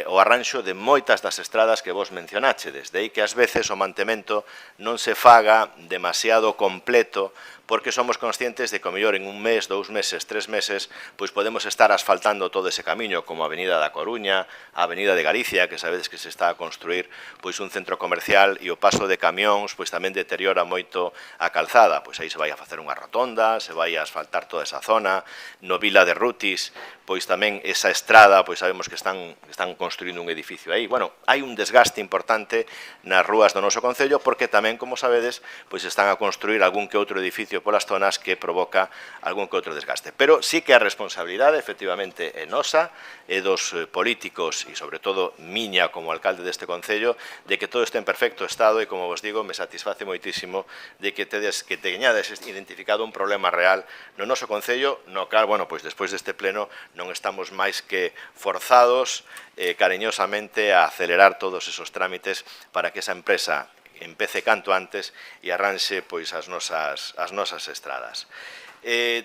o arranxo de moitas das estradas que vos mencionáchedes, de aí que ás veces o mantemento non se faga demasiado completo, porque somos conscientes de que, ao mellor, en un mes, 2 meses, 3 meses, pois podemos estar asfaltando todo ese camiño, como a Avenida da Coruña, a Avenida de Galicia, que sabedes que se está a construir pois un centro comercial e o paso de camións pois tamén deteriora moito a calzada. Pois aí se vai a facer unha rotonda, se vai a asfaltar toda esa zona. No Vila de Rutis, pois tamén esa estrada, pois sabemos que están construindo un edificio aí. Bueno, hai un desgaste importante nas rúas do noso concello, porque tamén, como sabedes, pois están a construir algún que outro edificio polas zonas que provoca algún que outro desgaste. Pero sí que a responsabilidade, efectivamente, é nosa, é dos políticos e, sobre todo, miña como alcalde deste concello, de que todo este en perfecto estado e, como vos digo, me satisface moitísimo de que teñades identificado un problema real no noso concello, no cal, bueno, pois despois deste pleno non estamos máis que forzados cariñosamente a acelerar todos esos trámites para que esa empresa empece canto antes e arranxe pois as nosas estradas.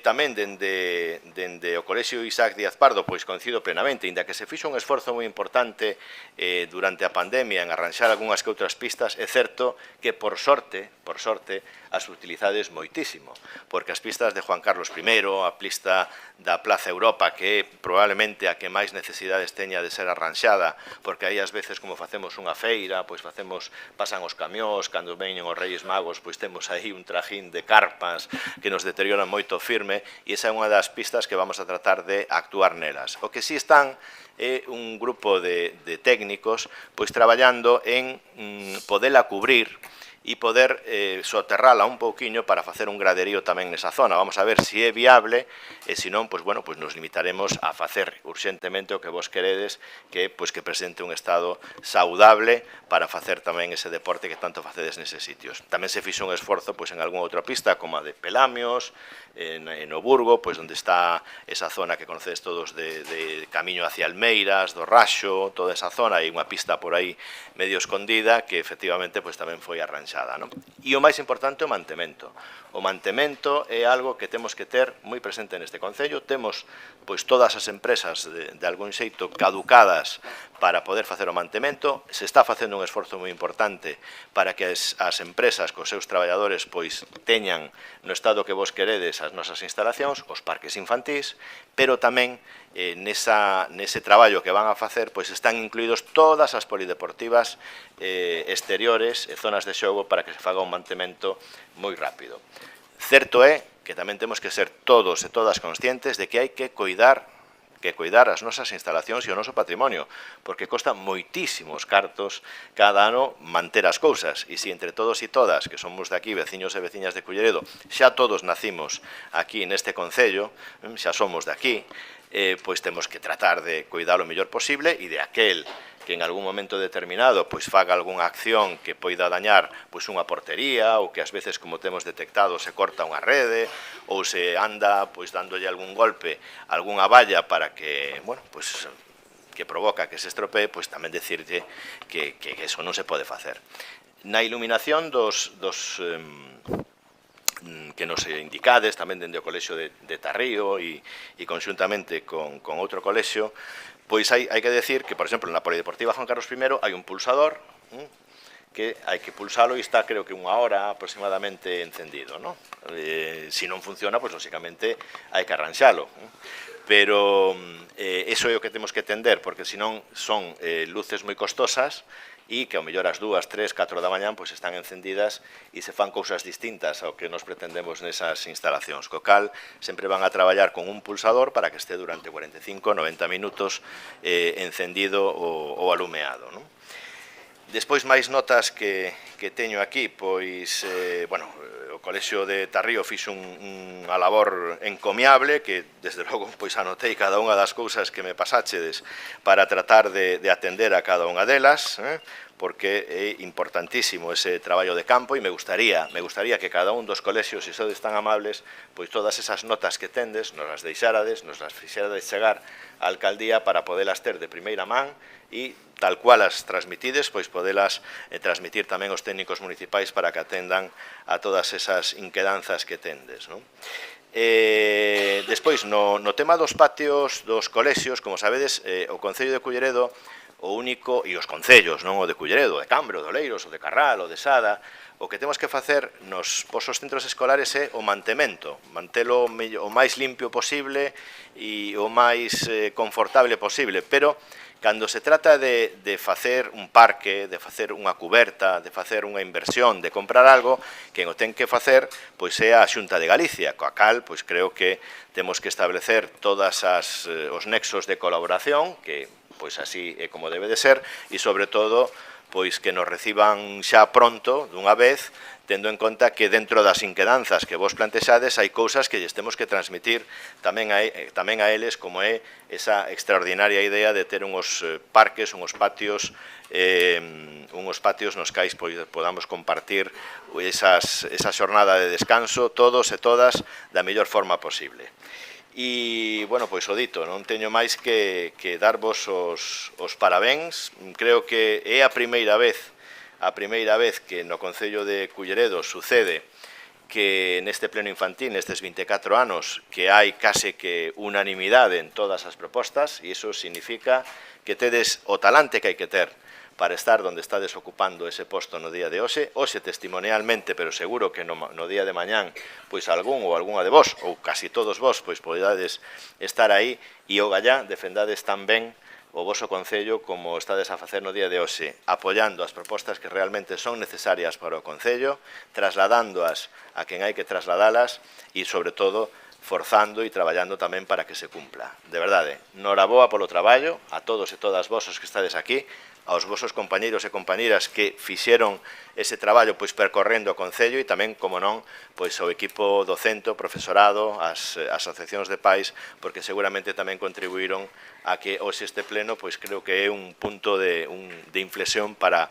Tamén dende o Colexio Isaac Díaz Pardo pois coincido plenamente, inda que se fixo un esforzo moi importante durante a pandemia en arranxar algunhas que outras pistas, é certo que por sorte as utilizades moitísimo, porque as pistas de Juan Carlos I, a pista da Plaza Europa, que é probablemente a que máis necesidades teña de ser arranxada, porque aí ás veces como facemos unha feira, pois pasan os camións, cando veñen os Reis Magos, pois temos aí un trajín de carpas que nos deterioran moito firme, e esa é unha das pistas que vamos a tratar de actuar nelas. O que si están é un grupo de técnicos pois traballando en podela cubrir e poder soterrala un pouquiño para facer un graderío tamén nesa zona. Vamos a ver se é viable e se non, pois bueno, pois nos limitaremos a facer urxentemente o que vos queredes, que pois que presente un estado saudable para facer tamén ese deporte que tanto facedes neses sitios. Tamén se fixo un esforzo pois en algunha outra pista como a de Pelamios, en o Burgo, pois onde está esa zona que conocedes todos de camiño hacia Almeiras, do Raxo, toda esa zona, hai unha pista por aí medio escondida que efectivamente pois tamén foi arranxada. E o máis importante é o mantemento. O mantemento é algo que temos que ter moi presente neste Concello. Temos pois todas as empresas de algún xeito caducadas para poder facer o mantemento. Se está facendo un esforzo moi importante para que as empresas cos seus traballadores pois teñan no estado que vos queredes as nosas instalacións, os parques infantís, pero tamén nese traballo que van a facer pois están incluídos todas as polideportivas exteriores e zonas de xogo para que se faga un mantemento moi rápido. Certo é que tamén temos que ser todos e todas conscientes de que hai que cuidar as nosas instalacións e o noso patrimonio, porque costa moitísimos cartos cada ano manter as cousas, e se entre todos e todas, que somos de aquí, veciños e veciñas de Culleredo, xa todos nacimos aquí neste Concello, xa somos de aquí, pois temos que tratar de cuidar o mellor posible e de aquel que en algún momento determinado pois faga algunha acción que poida dañar pois unha portería ou que ás veces, como temos detectado, se corta unha rede ou se anda pois dándolle algún golpe a algunha valla para que, bueno, pois que provoca que se estropee, pois tamén decirlle que eso non se pode facer. Na iluminación que nos indicades, tamén dende o Colexio de Tarrío e conxuntamente con outro colexio, pois hai que decir que, por exemplo, na Polideportiva Juan Carlos I hai un pulsador que hai que pulsalo e está, creo que, 1 hora aproximadamente encendido, non? Se non funciona, pois, lóxicamente, hai que arranxalo. Pero eso é o que temos que tender, porque senón son luces moi costosas e que ao mellor as 2, 3, 4 da mañán pois están encendidas e se fan cousas distintas ao que nos pretendemos nesas instalacións. Co cal, sempre van a traballar con un pulsador para que este durante 45, 90 minutos encendido ou alumeado, non? Despois, máis notas que teño aquí, pois, bueno, o Colexio de Tarrío fixo unha labor encomiable que, desde logo, pois anotei cada unha das cousas que me pasáchedes para tratar de atender a cada unha delas, porque é importantísimo ese traballo de campo e me gustaría que cada un dos colexios, se sodes tan amables, pois todas esas notas que tendes nos las deixárades, nos las fixérades chegar á alcaldía para podelas ter de primeira man e tal cual as transmitides, pois podelas transmitir tamén aos técnicos municipais para que atendan a todas esas inquedanzas que tendes, non? Despois, no tema dos patios dos colexios, como sabedes, o Concello de Culleredo, o único, e os concellos, non o de Culleredo, de Cambro, de Oleiros, o de Carral, o de Sada, o que temos que facer nos vosos centros escolares é o mantemento, mantelo o máis limpio posible e o máis confortable posible, pero cando se trata de facer un parque, de facer unha cuberta, de facer unha inversión, de comprar algo, quen o ten que facer pois é a Xunta de Galicia, coa cal pois creo que temos que establecer todos os nexos de colaboración, que pois así é como debe de ser, e sobre todo pois que nos reciban xa pronto, dunha vez, tendo en conta que dentro das inquedanzas que vos plantexades hai cousas que lles temos que transmitir tamén a eles, como é esa extraordinaria idea de ter unhos parques, unhos patios nos cais podamos compartir esa xornada de descanso todos e todas da mellor forma posible. E, bueno, pois o dito, non teño máis que darvos os parabéns. Creo que é a primeira vez a primeira vez que no Concello de Culleredo sucede que neste pleno infantil, nestes 24 anos, que hai case que unanimidade en todas as propostas, e iso significa que tedes o talante que hai que ter para estar onde estades ocupando ese posto no día de hoxe testimonialmente, pero seguro que no día de mañán, pois algún ou algunha de vos, ou casi todos vos, pois podades estar aí e o gallá defendades tan ben o voso Concello como estades a facer no día de hoxe, apoiando as propostas que realmente son necesarias para o Concello, trasladándoas a quen hai que trasladalas e, sobre todo, forzando e traballando tamén para que se cumpla. De verdade, noraboa polo traballo, a todos e todas vos os que estades aquí, aos vosos compañeiros e compañeiras que fixeron ese traballo pois percorrendo o Concello e tamén, como non, pois ao equipo docente, o profesorado, as asociacións de pais, porque seguramente tamén contribuíron a que hoxe este pleno pois creo que é un punto de inflexión para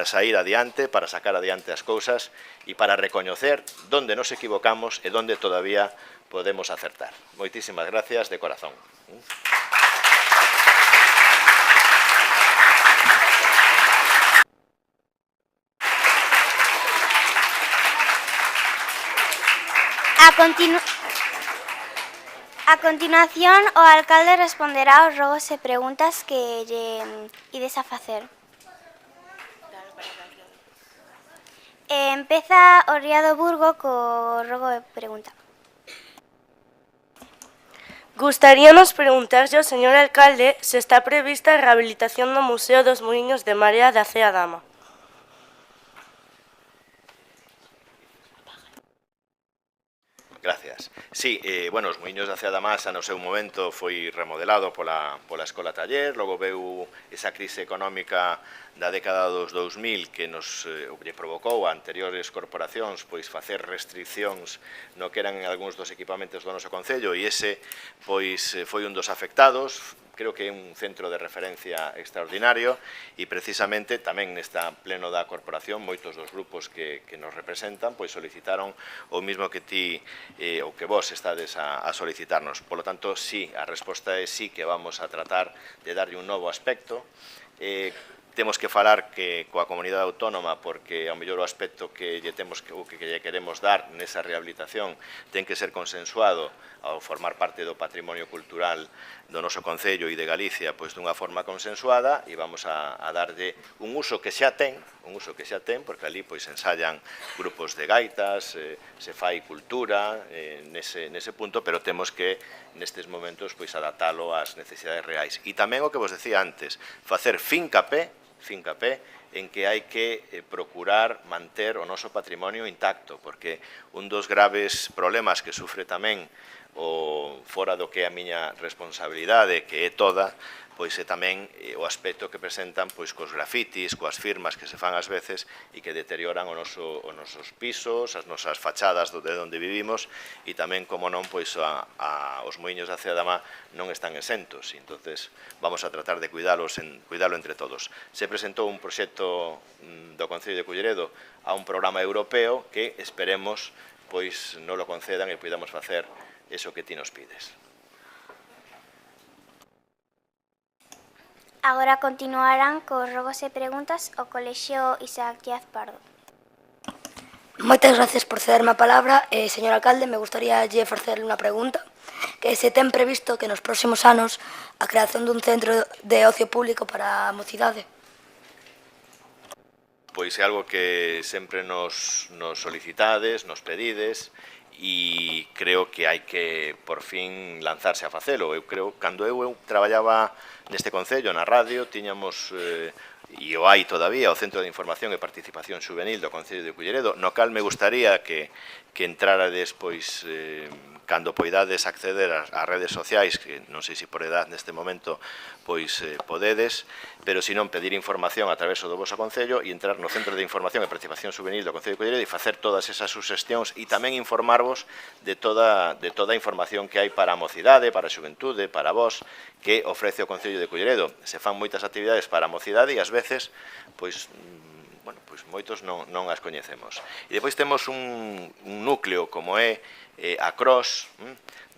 sair adiante, para sacar adiante as cousas e para recoñecer onde nos equivocamos e onde todavía podemos acertar. Moitísimas gracias de corazón. A continuación, o alcalde responderá aos rogos e preguntas que lle ides a facer. Empeza o Ría do Burgo co rogo e pregunta. Gustaríanos preguntarlle ao señor alcalde se está prevista a rehabilitación do Museo dos Muiños de Marea da Cea Dama. Gracias. Sí, bueno, os Muiños da Cea da Masa no seu momento foi remodelado pola Escola Taller, logo veu esa crise económica da década dos 2000 que nos lle provocou a anteriores corporacións pois facer restriccións no que eran algúns dos equipamentos do noso Concello e ese pois foi un dos afectados. Creo que é un centro de referencia extraordinario e precisamente tamén nesta pleno da corporación moitos dos grupos que nos representan pois solicitaron o mismo que ti ou que vos estades a solicitarnos. Por lo tanto, sí, a resposta é sí que vamos a tratar de darlle un novo aspecto. Temos que falar coa comunidade autónoma porque ao mellor o aspecto que lle queremos dar nesa rehabilitación ten que ser consensuado ao formar parte do patrimonio cultural do noso Concello e de Galicia pois dunha forma consensuada e vamos a darlle un uso que xa ten, porque ali pois ensayan grupos de gaitas, se fai cultura nese punto, pero temos que nestes momentos pois adaptalo ás necesidades reais. E tamén o que vos decía antes, facer fincapé en que hai que procurar manter o noso patrimonio intacto, porque un dos graves problemas que sufre tamén fora do que é a miña responsabilidade, que é toda, pois é tamén o aspecto que presentan pois cos grafitis, coas firmas que se fan ás veces e que deterioran os nosos pisos, as nosas fachadas de onde vivimos e tamén, como non, pois os muiños da Cea da Má non están exentos e entonces vamos a tratar de cuidalo entre todos. Se presentou un proxecto do Concello de Culleredo a un programa europeo que esperemos pois non lo concedan e podamos facer eso que ti nos pides. Agora continuarán cos rogos e preguntas o Colexio Isaac Díaz Pardo. Moitas gracias por cederme a palabra. Señor alcalde, me gustaría facerle unha pregunta, que se ten previsto que nos próximos anos a creación dun centro de ocio público para a mocidade. Pois é algo que sempre nos solicitades, nos pedides, e creo que hai que, por fin, lanzarse a facelo. Eu creo, cando eu traballaba neste Concello, na radio, tiñamos, e o hai todavía, o Centro de Información e Participación Juvenil do Concello de Culleredo, no cal me gustaría que entrarades, pois, cando poidades acceder ás redes sociais, que non sei se por edad neste momento pois podedes, pero se non pedir información a través do vosso Concello e entrar no Centro de Información e Participación Juvenil do Concello de Culleredo e facer todas esas sugestións e tamén informarvos de toda a información que hai para a mocidade, para a xuventude, para vós, que ofrece o Concello de Culleredo. Se fan moitas actividades para a mocidade e ás veces, pois, moitos non as coñecemos. E depois temos un núcleo como é a CROSS,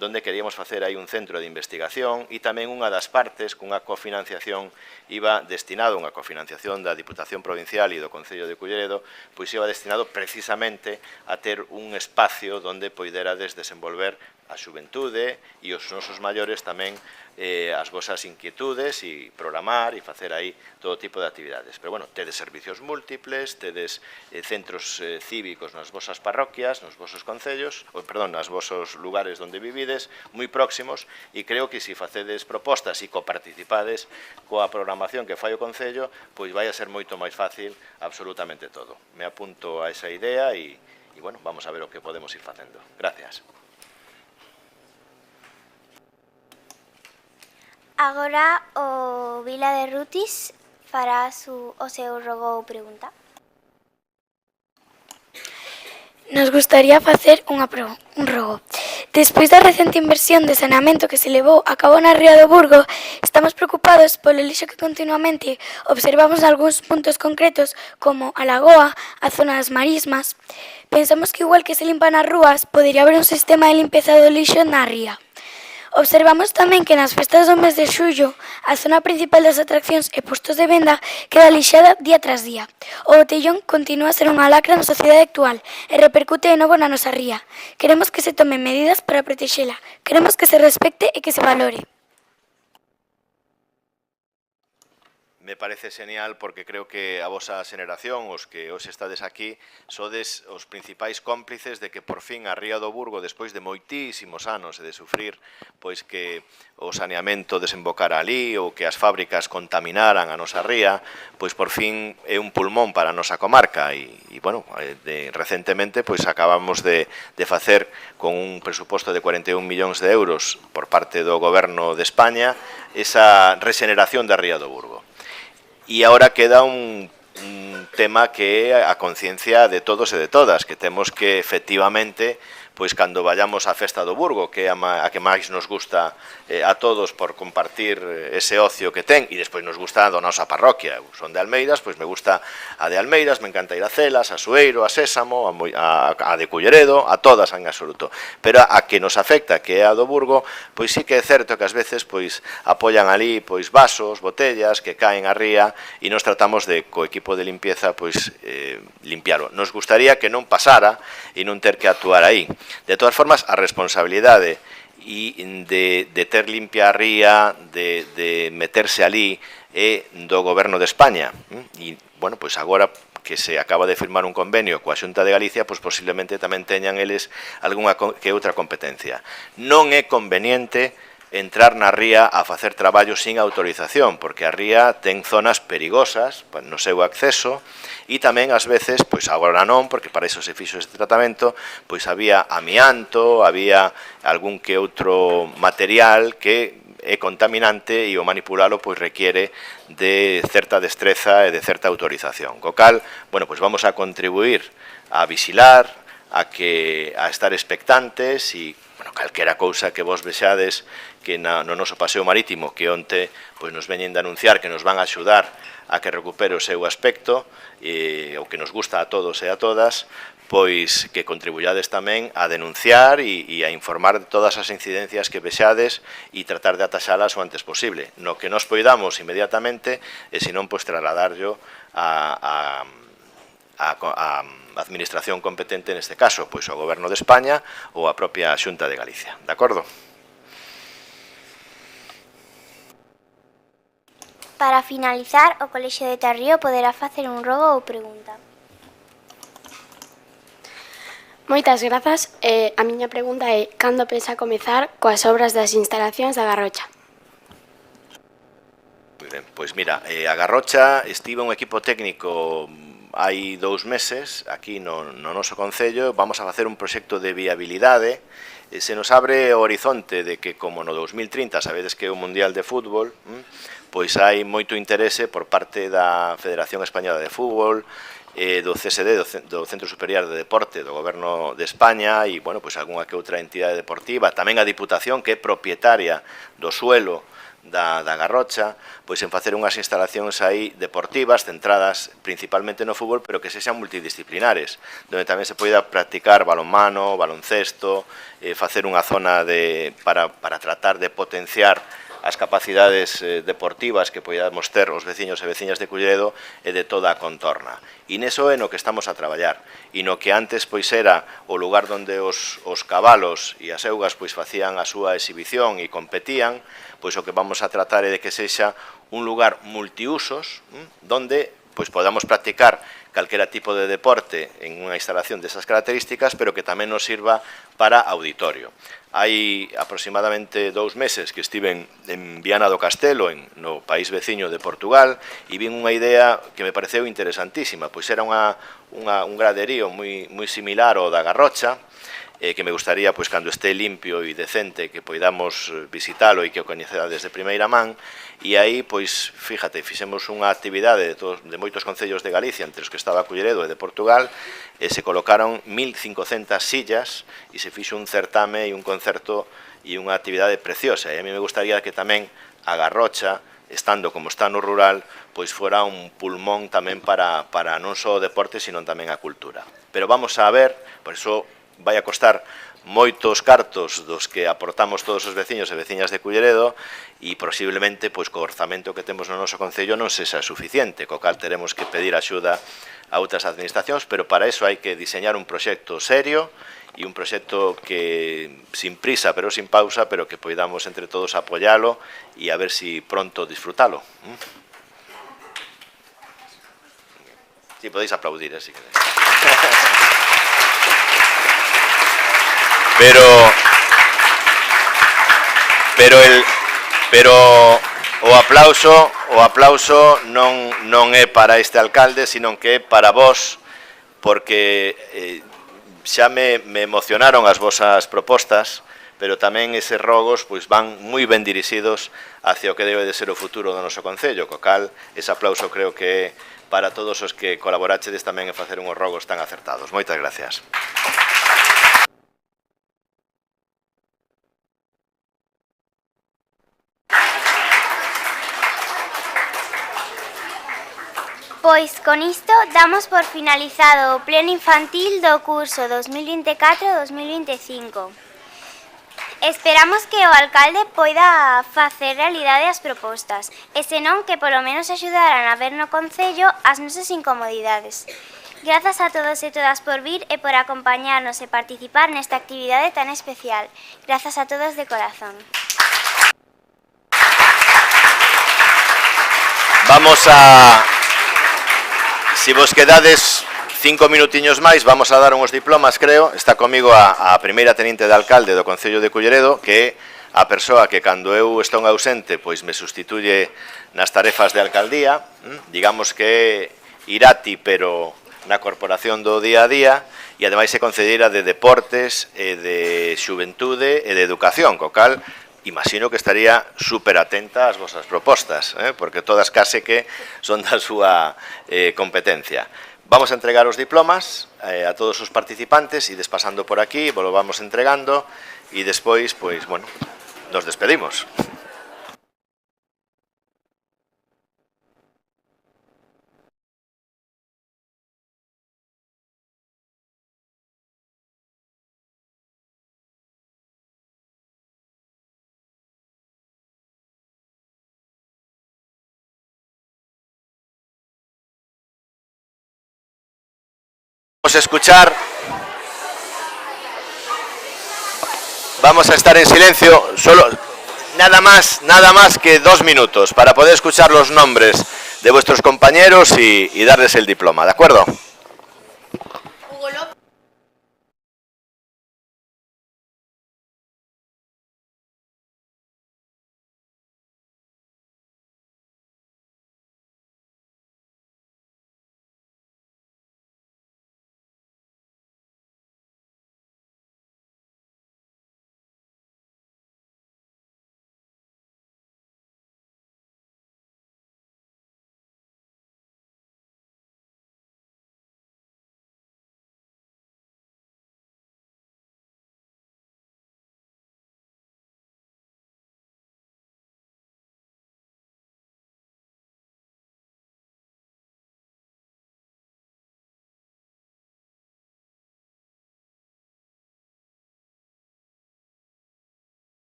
donde queríamos facer aí un centro de investigación e tamén unha das partes, cunha cofinanciación, iba destinado, unha cofinanciación da Diputación Provincial e do Concello de Culleredo, pois iba destinado precisamente a ter un espacio donde poiderades desenvolver a xuventude e os nosos maiores tamén as vosas inquietudes e programar e facer aí todo tipo de actividades. Pero, bueno, tedes servicios múltiples, tedes centros cívicos nas vosas parroquias, nos vosos concellos, perdón, nas vosos lugares onde vivides, moi próximos, e creo que se facedes propostas e coparticipades coa programación que fai o Concello, pois vai a ser moito máis fácil absolutamente todo. Me apunto a esa idea e, bueno, vamos a ver o que podemos ir facendo. Gracias. Agora o Vila de Rutis fará o seu rogo ou pregunta. Nos gustaría facer un rogo. Despois da recente inversión de saneamento que se levou a cabo na Ría do Burgo, estamos preocupados polo lixo que continuamente observamos algúns puntos concretos, como a lagoa, a zona das marismas. Pensamos que igual que se limpan as rúas, podería haber un sistema de limpeza do lixo na ría. Observamos tamén que nas festas do mes de xullo, a zona principal das atraccións e postos de venda queda lixada día tras día. O botellón continúa a ser unha lacra na sociedade actual e repercute de novo na nosa ría. Queremos que se tomen medidas para protexela. Queremos que se respecte e que se valore. Me parece genial porque creo que a vosa xeneración, os que hoxe estades aquí, sodes os principais cómplices de que por fin a Ría do Burgo, despois de moitísimos anos e de sufrir pois que o saneamento desembocara ali ou que as fábricas contaminaran a nosa ría, pois por fin é un pulmón para a nosa comarca e bueno, recentemente pois acabamos de facer con un presuposto de 41 millóns de euros por parte do Goberno de España esa rexeneración da Ría do Burgo. E agora queda un tema que é a conciencia de todos e de todas, que temos que efectivamente, pois cando vayamos á Festa do Burgo, que é a que máis nos gusta a todos por compartir ese ocio que ten, e despois nos gusta a da nosa parroquia. Eu son de Almeiras, pois me gusta a de Almeiras, me encanta ir a Celas, a Sueiro, a Sésamo, a de Culleredo, a todas en absoluto. Pero a que nos afecta, que é a do Burgo, pois sí que é certo que ás veces pois apoian ali pois vasos, botellas que caen á ría e nos tratamos de, co equipo de limpieza, pois limpiarlo. Nos gustaría que non pasara e non ter que actuar aí. De todas formas, a responsabilidade de ter limpia a ría, de meterse ali, é do Goberno de España. E, bueno, pois agora que se acaba de firmar un convenio coa Xunta de Galicia, pois posiblemente tamén teñan eles algunha que outra competencia. Non é conveniente entrar na ría a facer traballo sin autorización, porque a ría ten zonas perigosas no seu acceso e tamén ás veces, pois agora non, porque para iso se fixo este tratamento, pois había amianto, había algún que outro material que é contaminante e o manipulalo pois requiere de certa destreza e de certa autorización. Co cal, bueno, pois vamos a contribuir a vixilar, a estar expectantes e, bueno, calquera cousa que vos vexades que no noso paseo marítimo que onte pois nos veñen de anunciar que nos van a axudar a que recupere o seu aspecto o que nos gusta a todos e a todas, pois que contribuyades tamén a denunciar e a informar de todas as incidencias que vexades e tratar de ataxalas o antes posible. No que nos poidamos inmediatamente e senón pois trasladarlo a administración competente neste caso, pois o Goberno de España ou a propia Xunta de Galicia. De acordo? Para finalizar, o Colexio de Tarrío poderá facer un rogo ou pregunta. Moitas grazas. A miña pregunta é: cando pensa comezar coas obras das instalacións da Garrocha? Ben, pois mira, a Garrocha estivo un equipo técnico hai 2 meses aquí no noso concello. Vamos a facer un proxecto de viabilidade. Se nos abre o horizonte de que, como no 2030, sabedes que é o Mundial de Fútbol, pois hai moito interese por parte da Federación Española de Fútbol, do CSD, do Centro Superior de Deporte do Goberno de España e, bueno, pois algunha que outra entidade deportiva, tamén a Diputación, que é propietaria do suelo da Garrocha, pois en facer unhas instalacións aí deportivas centradas principalmente no fútbol, pero que sexan multidisciplinares, donde tamén se poida practicar balonmano, baloncesto, facer unha zona para tratar de potenciar as capacidades deportivas que podamos ter os veciños e veciñas de Culleredo e de toda a contorna. E neso é no que estamos a traballar, e no que antes pois era o lugar onde os cabalos e as eugas pois facían a súa exhibición e competían, pois o que vamos a tratar é de que sexa un lugar multiusos, donde pois podamos practicar calquera tipo de deporte en unha instalación desas características, pero que tamén nos sirva para auditorio. Hai aproximadamente 2 meses que estiven en Viana do Castelo, no país veciño de Portugal, e vin unha idea que me pareceu interesantísima, pois era un graderío moi similar ao da Garrocha, que me gustaría, pois, cando esté limpio e decente, que poidamos visitalo e que o coñecerades de primeira man, e aí, pois, fíjate, fixemos unha actividade de moitos concellos de Galicia, entre os que estaba Culleredo e de Portugal, e se colocaron 1.500 sillas, e se fixo un certame e un concerto e unha actividade preciosa, e a mí me gustaría que tamén a Garrocha, estando como está no rural, pois fora un pulmón tamén para non só o deporte, sino tamén a cultura. Pero vamos a ver, por iso vai a costar moitos cartos dos que aportamos todos os veciños e veciñas de Culleredo e posiblemente pois co orzamento que temos no noso concello non sexa suficiente, co cal teremos que pedir axuda a outras administracións, pero para iso hai que diseñar un proxecto serio e un proxecto que sin prisa pero sin pausa, pero que poidamos entre todos apoialo e a ver si pronto disfrutalo. Si podéis aplaudir, si queréis. Pero o aplauso non é para este alcalde, sino que é para vos, porque xa me emocionaron as vosas propostas, pero tamén eses rogos pois van moi ben dirixidos hacia o que debe de ser o futuro do noso concello, co cal ese aplauso creo que é para todos os que colaborachedes tamén en facer unhos rogos tan acertados. Moitas gracias. Pois con isto damos por finalizado o pleno infantil do curso 2024-2025. Esperamos que o alcalde poida facer realidade as propostas, e senón que polo menos axudaran a ver no concello as nosas incomodidades. Grazas a todos e todas por vir e por acompañarnos e participar nesta actividade tan especial. Grazas a todos de corazón. Vamos a... Si vos quedades 5 minutiños máis, vamos a dar uns diplomas, creo. Está comigo a primeira teniente de alcalde do Concello de Culleredo, que é a persoa que, cando eu estou ausente, pois me sustituye nas tarefas de alcaldía. Digamos que é Irati, pero na corporación do día a día, e ademais é concelleira de Deportes, e de Xuventude e de Educación, co cal imagino que estaría super atenta ás vosas propostas, porque todas case que son da súa competencia. Vamos a entregar os diplomas a todos os participantes e despasando por aquí, vos vamos entregando e despois, pois, bueno, nos despedimos. Vamos a estar en silencio, solo nada más que 2 minutos para poder escuchar los nombres de vuestros compañeros y darles el diploma, ¿de acuerdo?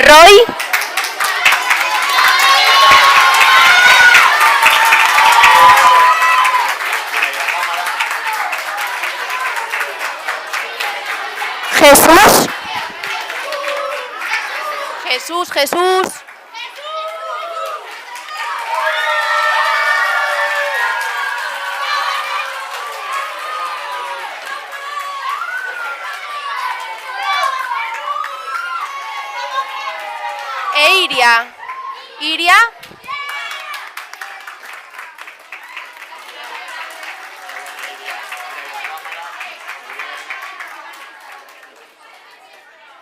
Roy. Jesús. Jesús. E Iria.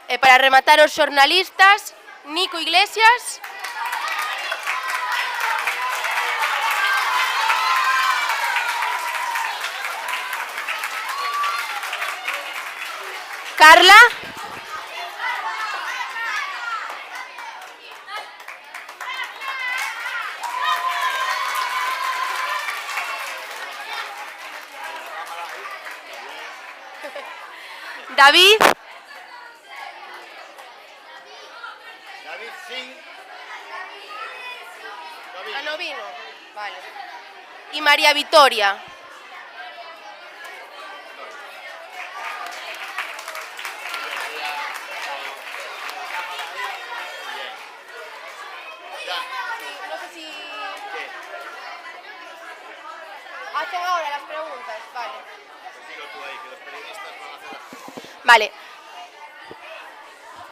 E para rematar os xornalistas, Nico Iglesias. Carla. David. No vino. Vale. Y María Victoria. No sé si... Hacen ahora las preguntas, vale. Vale.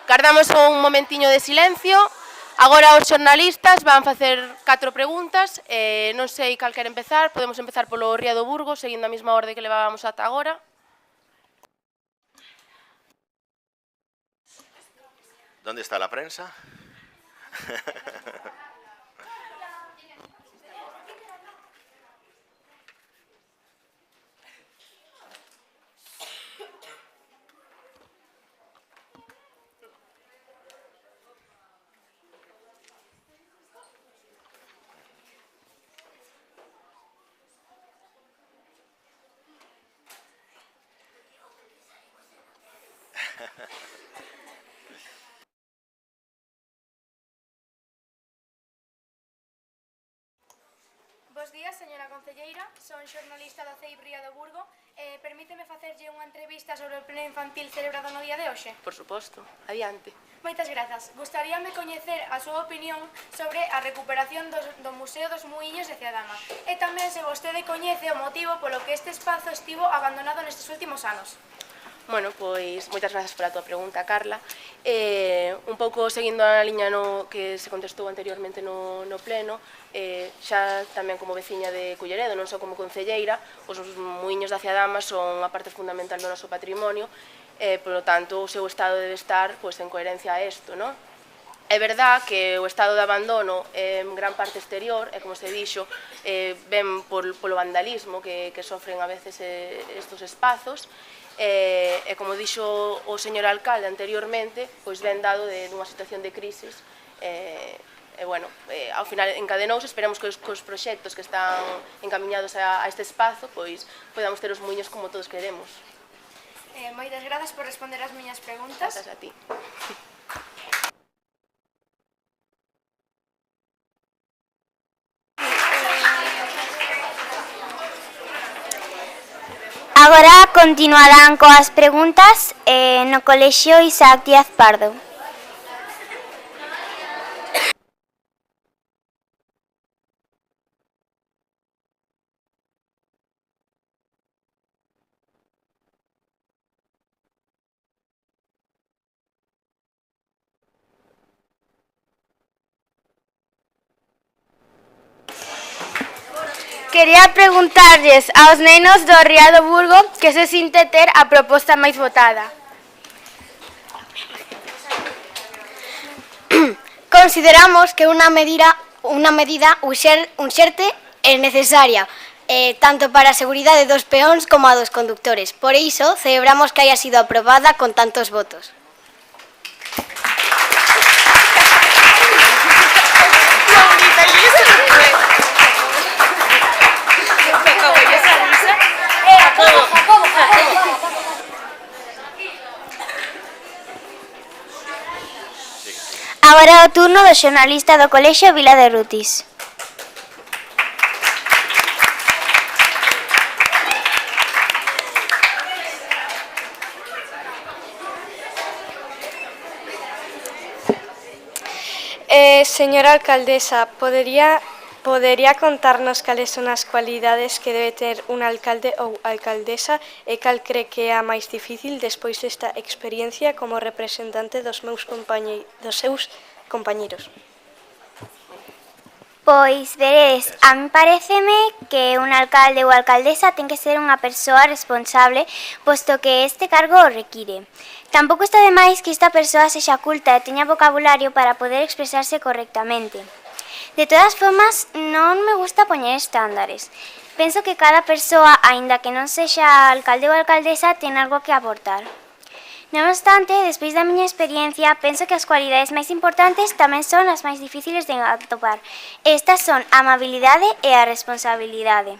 Guardamos un momentiño de silencio. Agora os xornalistas van facer 4 preguntas. Non sei cal quere empezar. Podemos empezar polo Ría do Burgo, seguindo a mesma orde que levábamos ata agora. ¿Dónde está la prensa? Bos días, señora concelleira. Son xornalista da CEIP Ría do Burgo. Permíteme facerlle unha entrevista sobre o pleno infantil celebrado no día de hoxe? Por suposto. Adiante. Moitas grazas. Gustaríame coñecer a súa opinión sobre a recuperación do Museo dos Muiños de Ceadama. E tamén se vostede coñece o motivo polo que este espazo estivo abandonado nestes últimos anos. Bueno, pois, moitas grazas pola tua pregunta, Carla. Un pouco seguindo a liña que se contestou anteriormente no pleno, xa tamén como veciña de Culleredo, non só como concelleira, os muiños da Ceadama son a parte fundamental do noso patrimonio, polo tanto, o seu estado debe estar en coherencia a isto, non? É verdad que o estado de abandono é en gran parte exterior, e como se dixo, ven polo vandalismo que sofren a veces estos espazos, e como dixo o señor alcalde anteriormente, pois ven dado dunha situación de crisis, e bueno, ao final encadenouse, esperamos que os proxectos que están encamiñados a este espazo, pois podamos ter os muiños como todos queremos. Moitas grazas por responder as miñas preguntas. Grazas a ti. Agora continuarán coas preguntas no Colexio Isaac Díaz Pardo. Quería preguntarlles aos nenos do Ría do Burgo que se sinte ter a proposta máis votada. Consideramos que unha medida urxente é necesaria, tanto para a seguridade dos peóns como a dos conductores. Por iso, celebramos que haya sido aprobada con tantos votos. turno do xornalista do Colexio Vila de Rutis. Señora alcaldesa, podería contarnos cales son as cualidades que debe ter un alcalde ou alcaldesa e cal cree que é a máis difícil despois desta experiencia como representante dos seus compañeros? Pois, veredes, a mí pareceme que un alcalde ou alcaldesa ten que ser unha persoa responsable, posto que este cargo o require. Tampouco está de máis que esta persoa sexa culta e teña vocabulario para poder expresarse correctamente. De todas formas, non me gusta poñer estándares. Penso que cada persoa, aínda que non sexa alcalde ou alcaldesa, ten algo que aportar. Non obstante, despois da miña experiencia, penso que as cualidades máis importantes tamén son as máis difíciles de atopar. Estas son a amabilidade e a responsabilidade.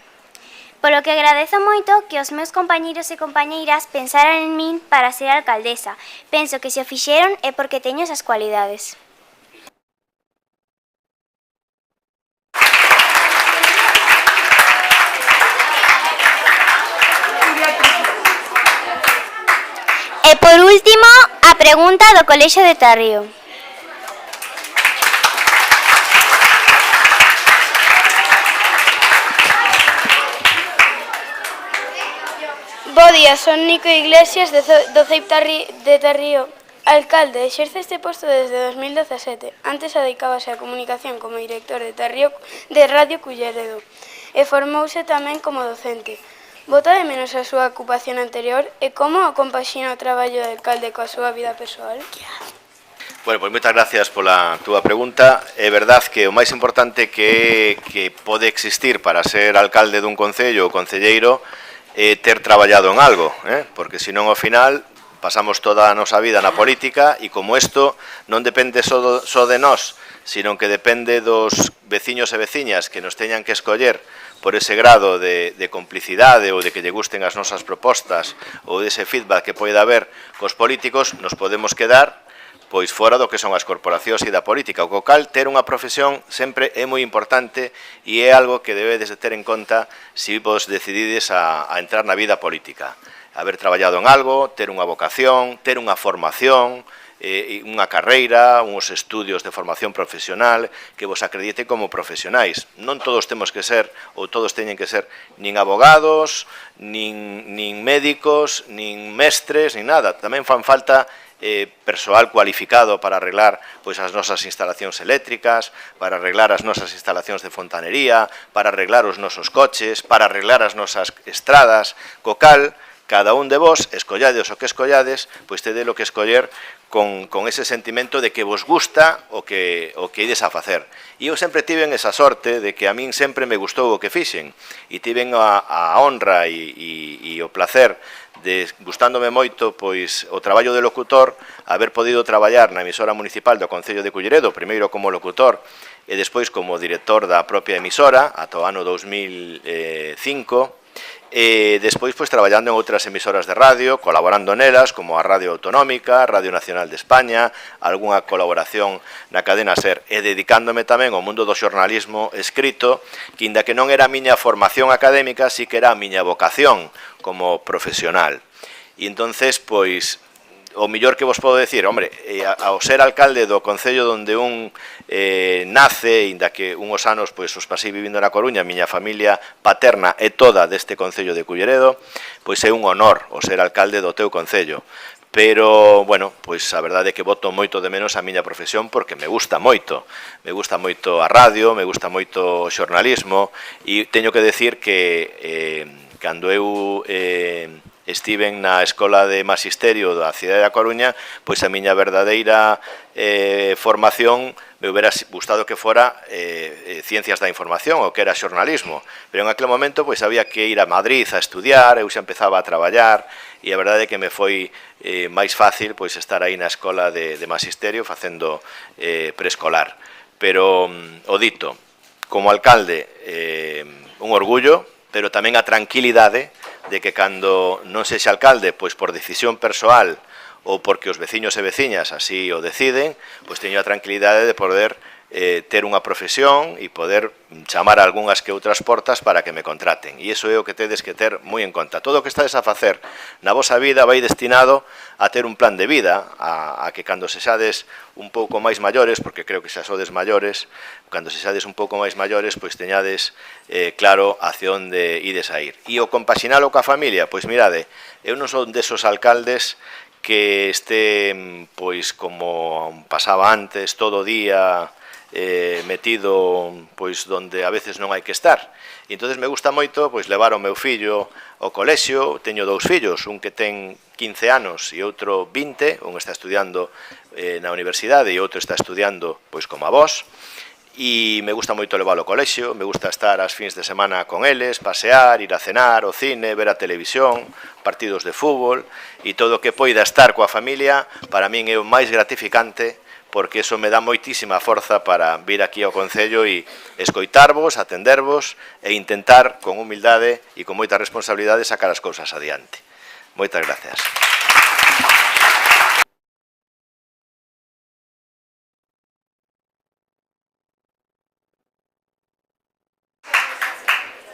Polo que agradezo moito que os meus compañeiros e compañeiras pensaran en min para ser alcaldesa. Penso que se o fixeron é porque teño esas cualidades. E por último, a pregunta do Colexio de Tarrío. Bo día, son Nico Iglesias do CEIP de Tarrío. Alcalde, exerce este posto desde 2017. Antes dedicábase á comunicación como director de Tarrío de Radio Culleredo e formouse tamén como docente. Bota de menos a súa ocupación anterior e como compaxina o traballo de alcalde coa súa vida persoal? Bueno, pois moitas gracias pola túa pregunta. É verdad que o máis importante que pode existir para ser alcalde dun concello ou concelleiro é ter traballado en algo, porque senón ao final pasamos toda a nosa vida na política e como isto non depende só de nós, sino que depende dos veciños e veciñas que nos teñan que escoller por ese grado de complicidade ou de que lle gusten as nosas propostas ou dese feedback que poida haber cos políticos, nos podemos quedar pois fora do que son as corporacións e da política, o cal ter unha profesión sempre é moi importante e é algo que debedes de ter en conta se vos decidides a entrar na vida política. Haber traballado en algo, ter unha vocación, ter unha formación, unha carreira, uns estudios de formación profesional que vos acredite como profesionais. Non todos temos que ser, ou todos teñen que ser, nin abogados, nin médicos, nin mestres, nin nada. Tamén fan falta persoal cualificado para arreglar pois as nosas instalacións eléctricas, para arreglar as nosas instalacións de fontanería, para arreglar os nosos coches, para arreglar as nosas estradas, co cal cada un de vos, escollades o que escollades, pois tede lo que escoller con ese sentimento de que vos gusta o que ides a facer. E eu sempre tiven esa sorte de que a min sempre me gustou o que fixen e tiven a honra e o placer de, gustándome moito, pois o traballo de locutor, haber podido traballar na emisora municipal do Concello de Culleredo, primeiro como locutor e despois como director da propia emisora, ata o ano 2005, e despois pois traballando en outras emisoras de radio, colaborando nelas como a Radio Autonómica, Radio Nacional de España, algunha colaboración na cadena SER e dedicándome tamén ao mundo do xornalismo escrito, que inda que non era a miña formación académica, sí que era a miña vocación como profesional. E entonces, pois, o millor que vos podo decir, hombre, ao ser alcalde do concello onde un nace, inda que unhos anos pois os pasei vivindo na Coruña, a miña familia paterna é toda deste concello de Culleredo, pois é un honor o ser alcalde do teu concello. Pero, bueno, pois a verdade é que boto moito de menos a miña profesión porque me gusta moito a radio, me gusta moito o xornalismo e teño que decir que cando eu estiven na Escola de Magisterio da cidade da Coruña, pois a miña verdadeira formación me hubiera gustado que fora Ciencias da Información, o que era xornalismo, pero en aquel momento pois había que ir a Madrid a estudiar, eu xa empezaba a traballar, e a verdade é que me foi máis fácil pois estar aí na Escola de Magisterio facendo preescolar. Pero, o dito, como alcalde, un orgullo, pero tamén a tranquilidade de que cando non sexa alcalde, pois por decisión persoal ou porque os veciños e veciñas así o deciden, pois teño a tranquilidade de poder ter unha profesión e poder chamar a algunhas que outras portas para que me contraten. E iso é o que tedes que ter moi en conta. Todo o que estades a facer na vosa vida vai destinado a ter un plan de vida, a que cando sexades un pouco máis maiores, porque creo que xa sodes maiores, cando sexades un pouco máis maiores, pois teñades claro hacia onde ides a ir. E o compaxinalo coa familia, pois mirade, eu non son desos alcaldes que este, pois como pasaba antes, todo o día metido pois donde a veces non hai que estar. E entonces me gusta moito pois levar o meu fillo ao colexio. Teño dous fillos, un que ten 15 anos e outro 20, un está estudiando na universidade e outro está estudiando pois como a vos. E me gusta moito levar ao colexio, me gusta estar as fins de semana con eles, pasear, ir a cenar, ao cine, ver a televisión, partidos de fútbol, e todo o que poida estar coa familia, para min é o máis gratificante, porque eso me dá moitísima forza para vir aquí ao Concello e escoitarvos, atendervos e intentar, con humildade e con moita responsabilidade, sacar as cousas adiante. Moitas gracias.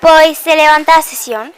Pois se levanta a sesión.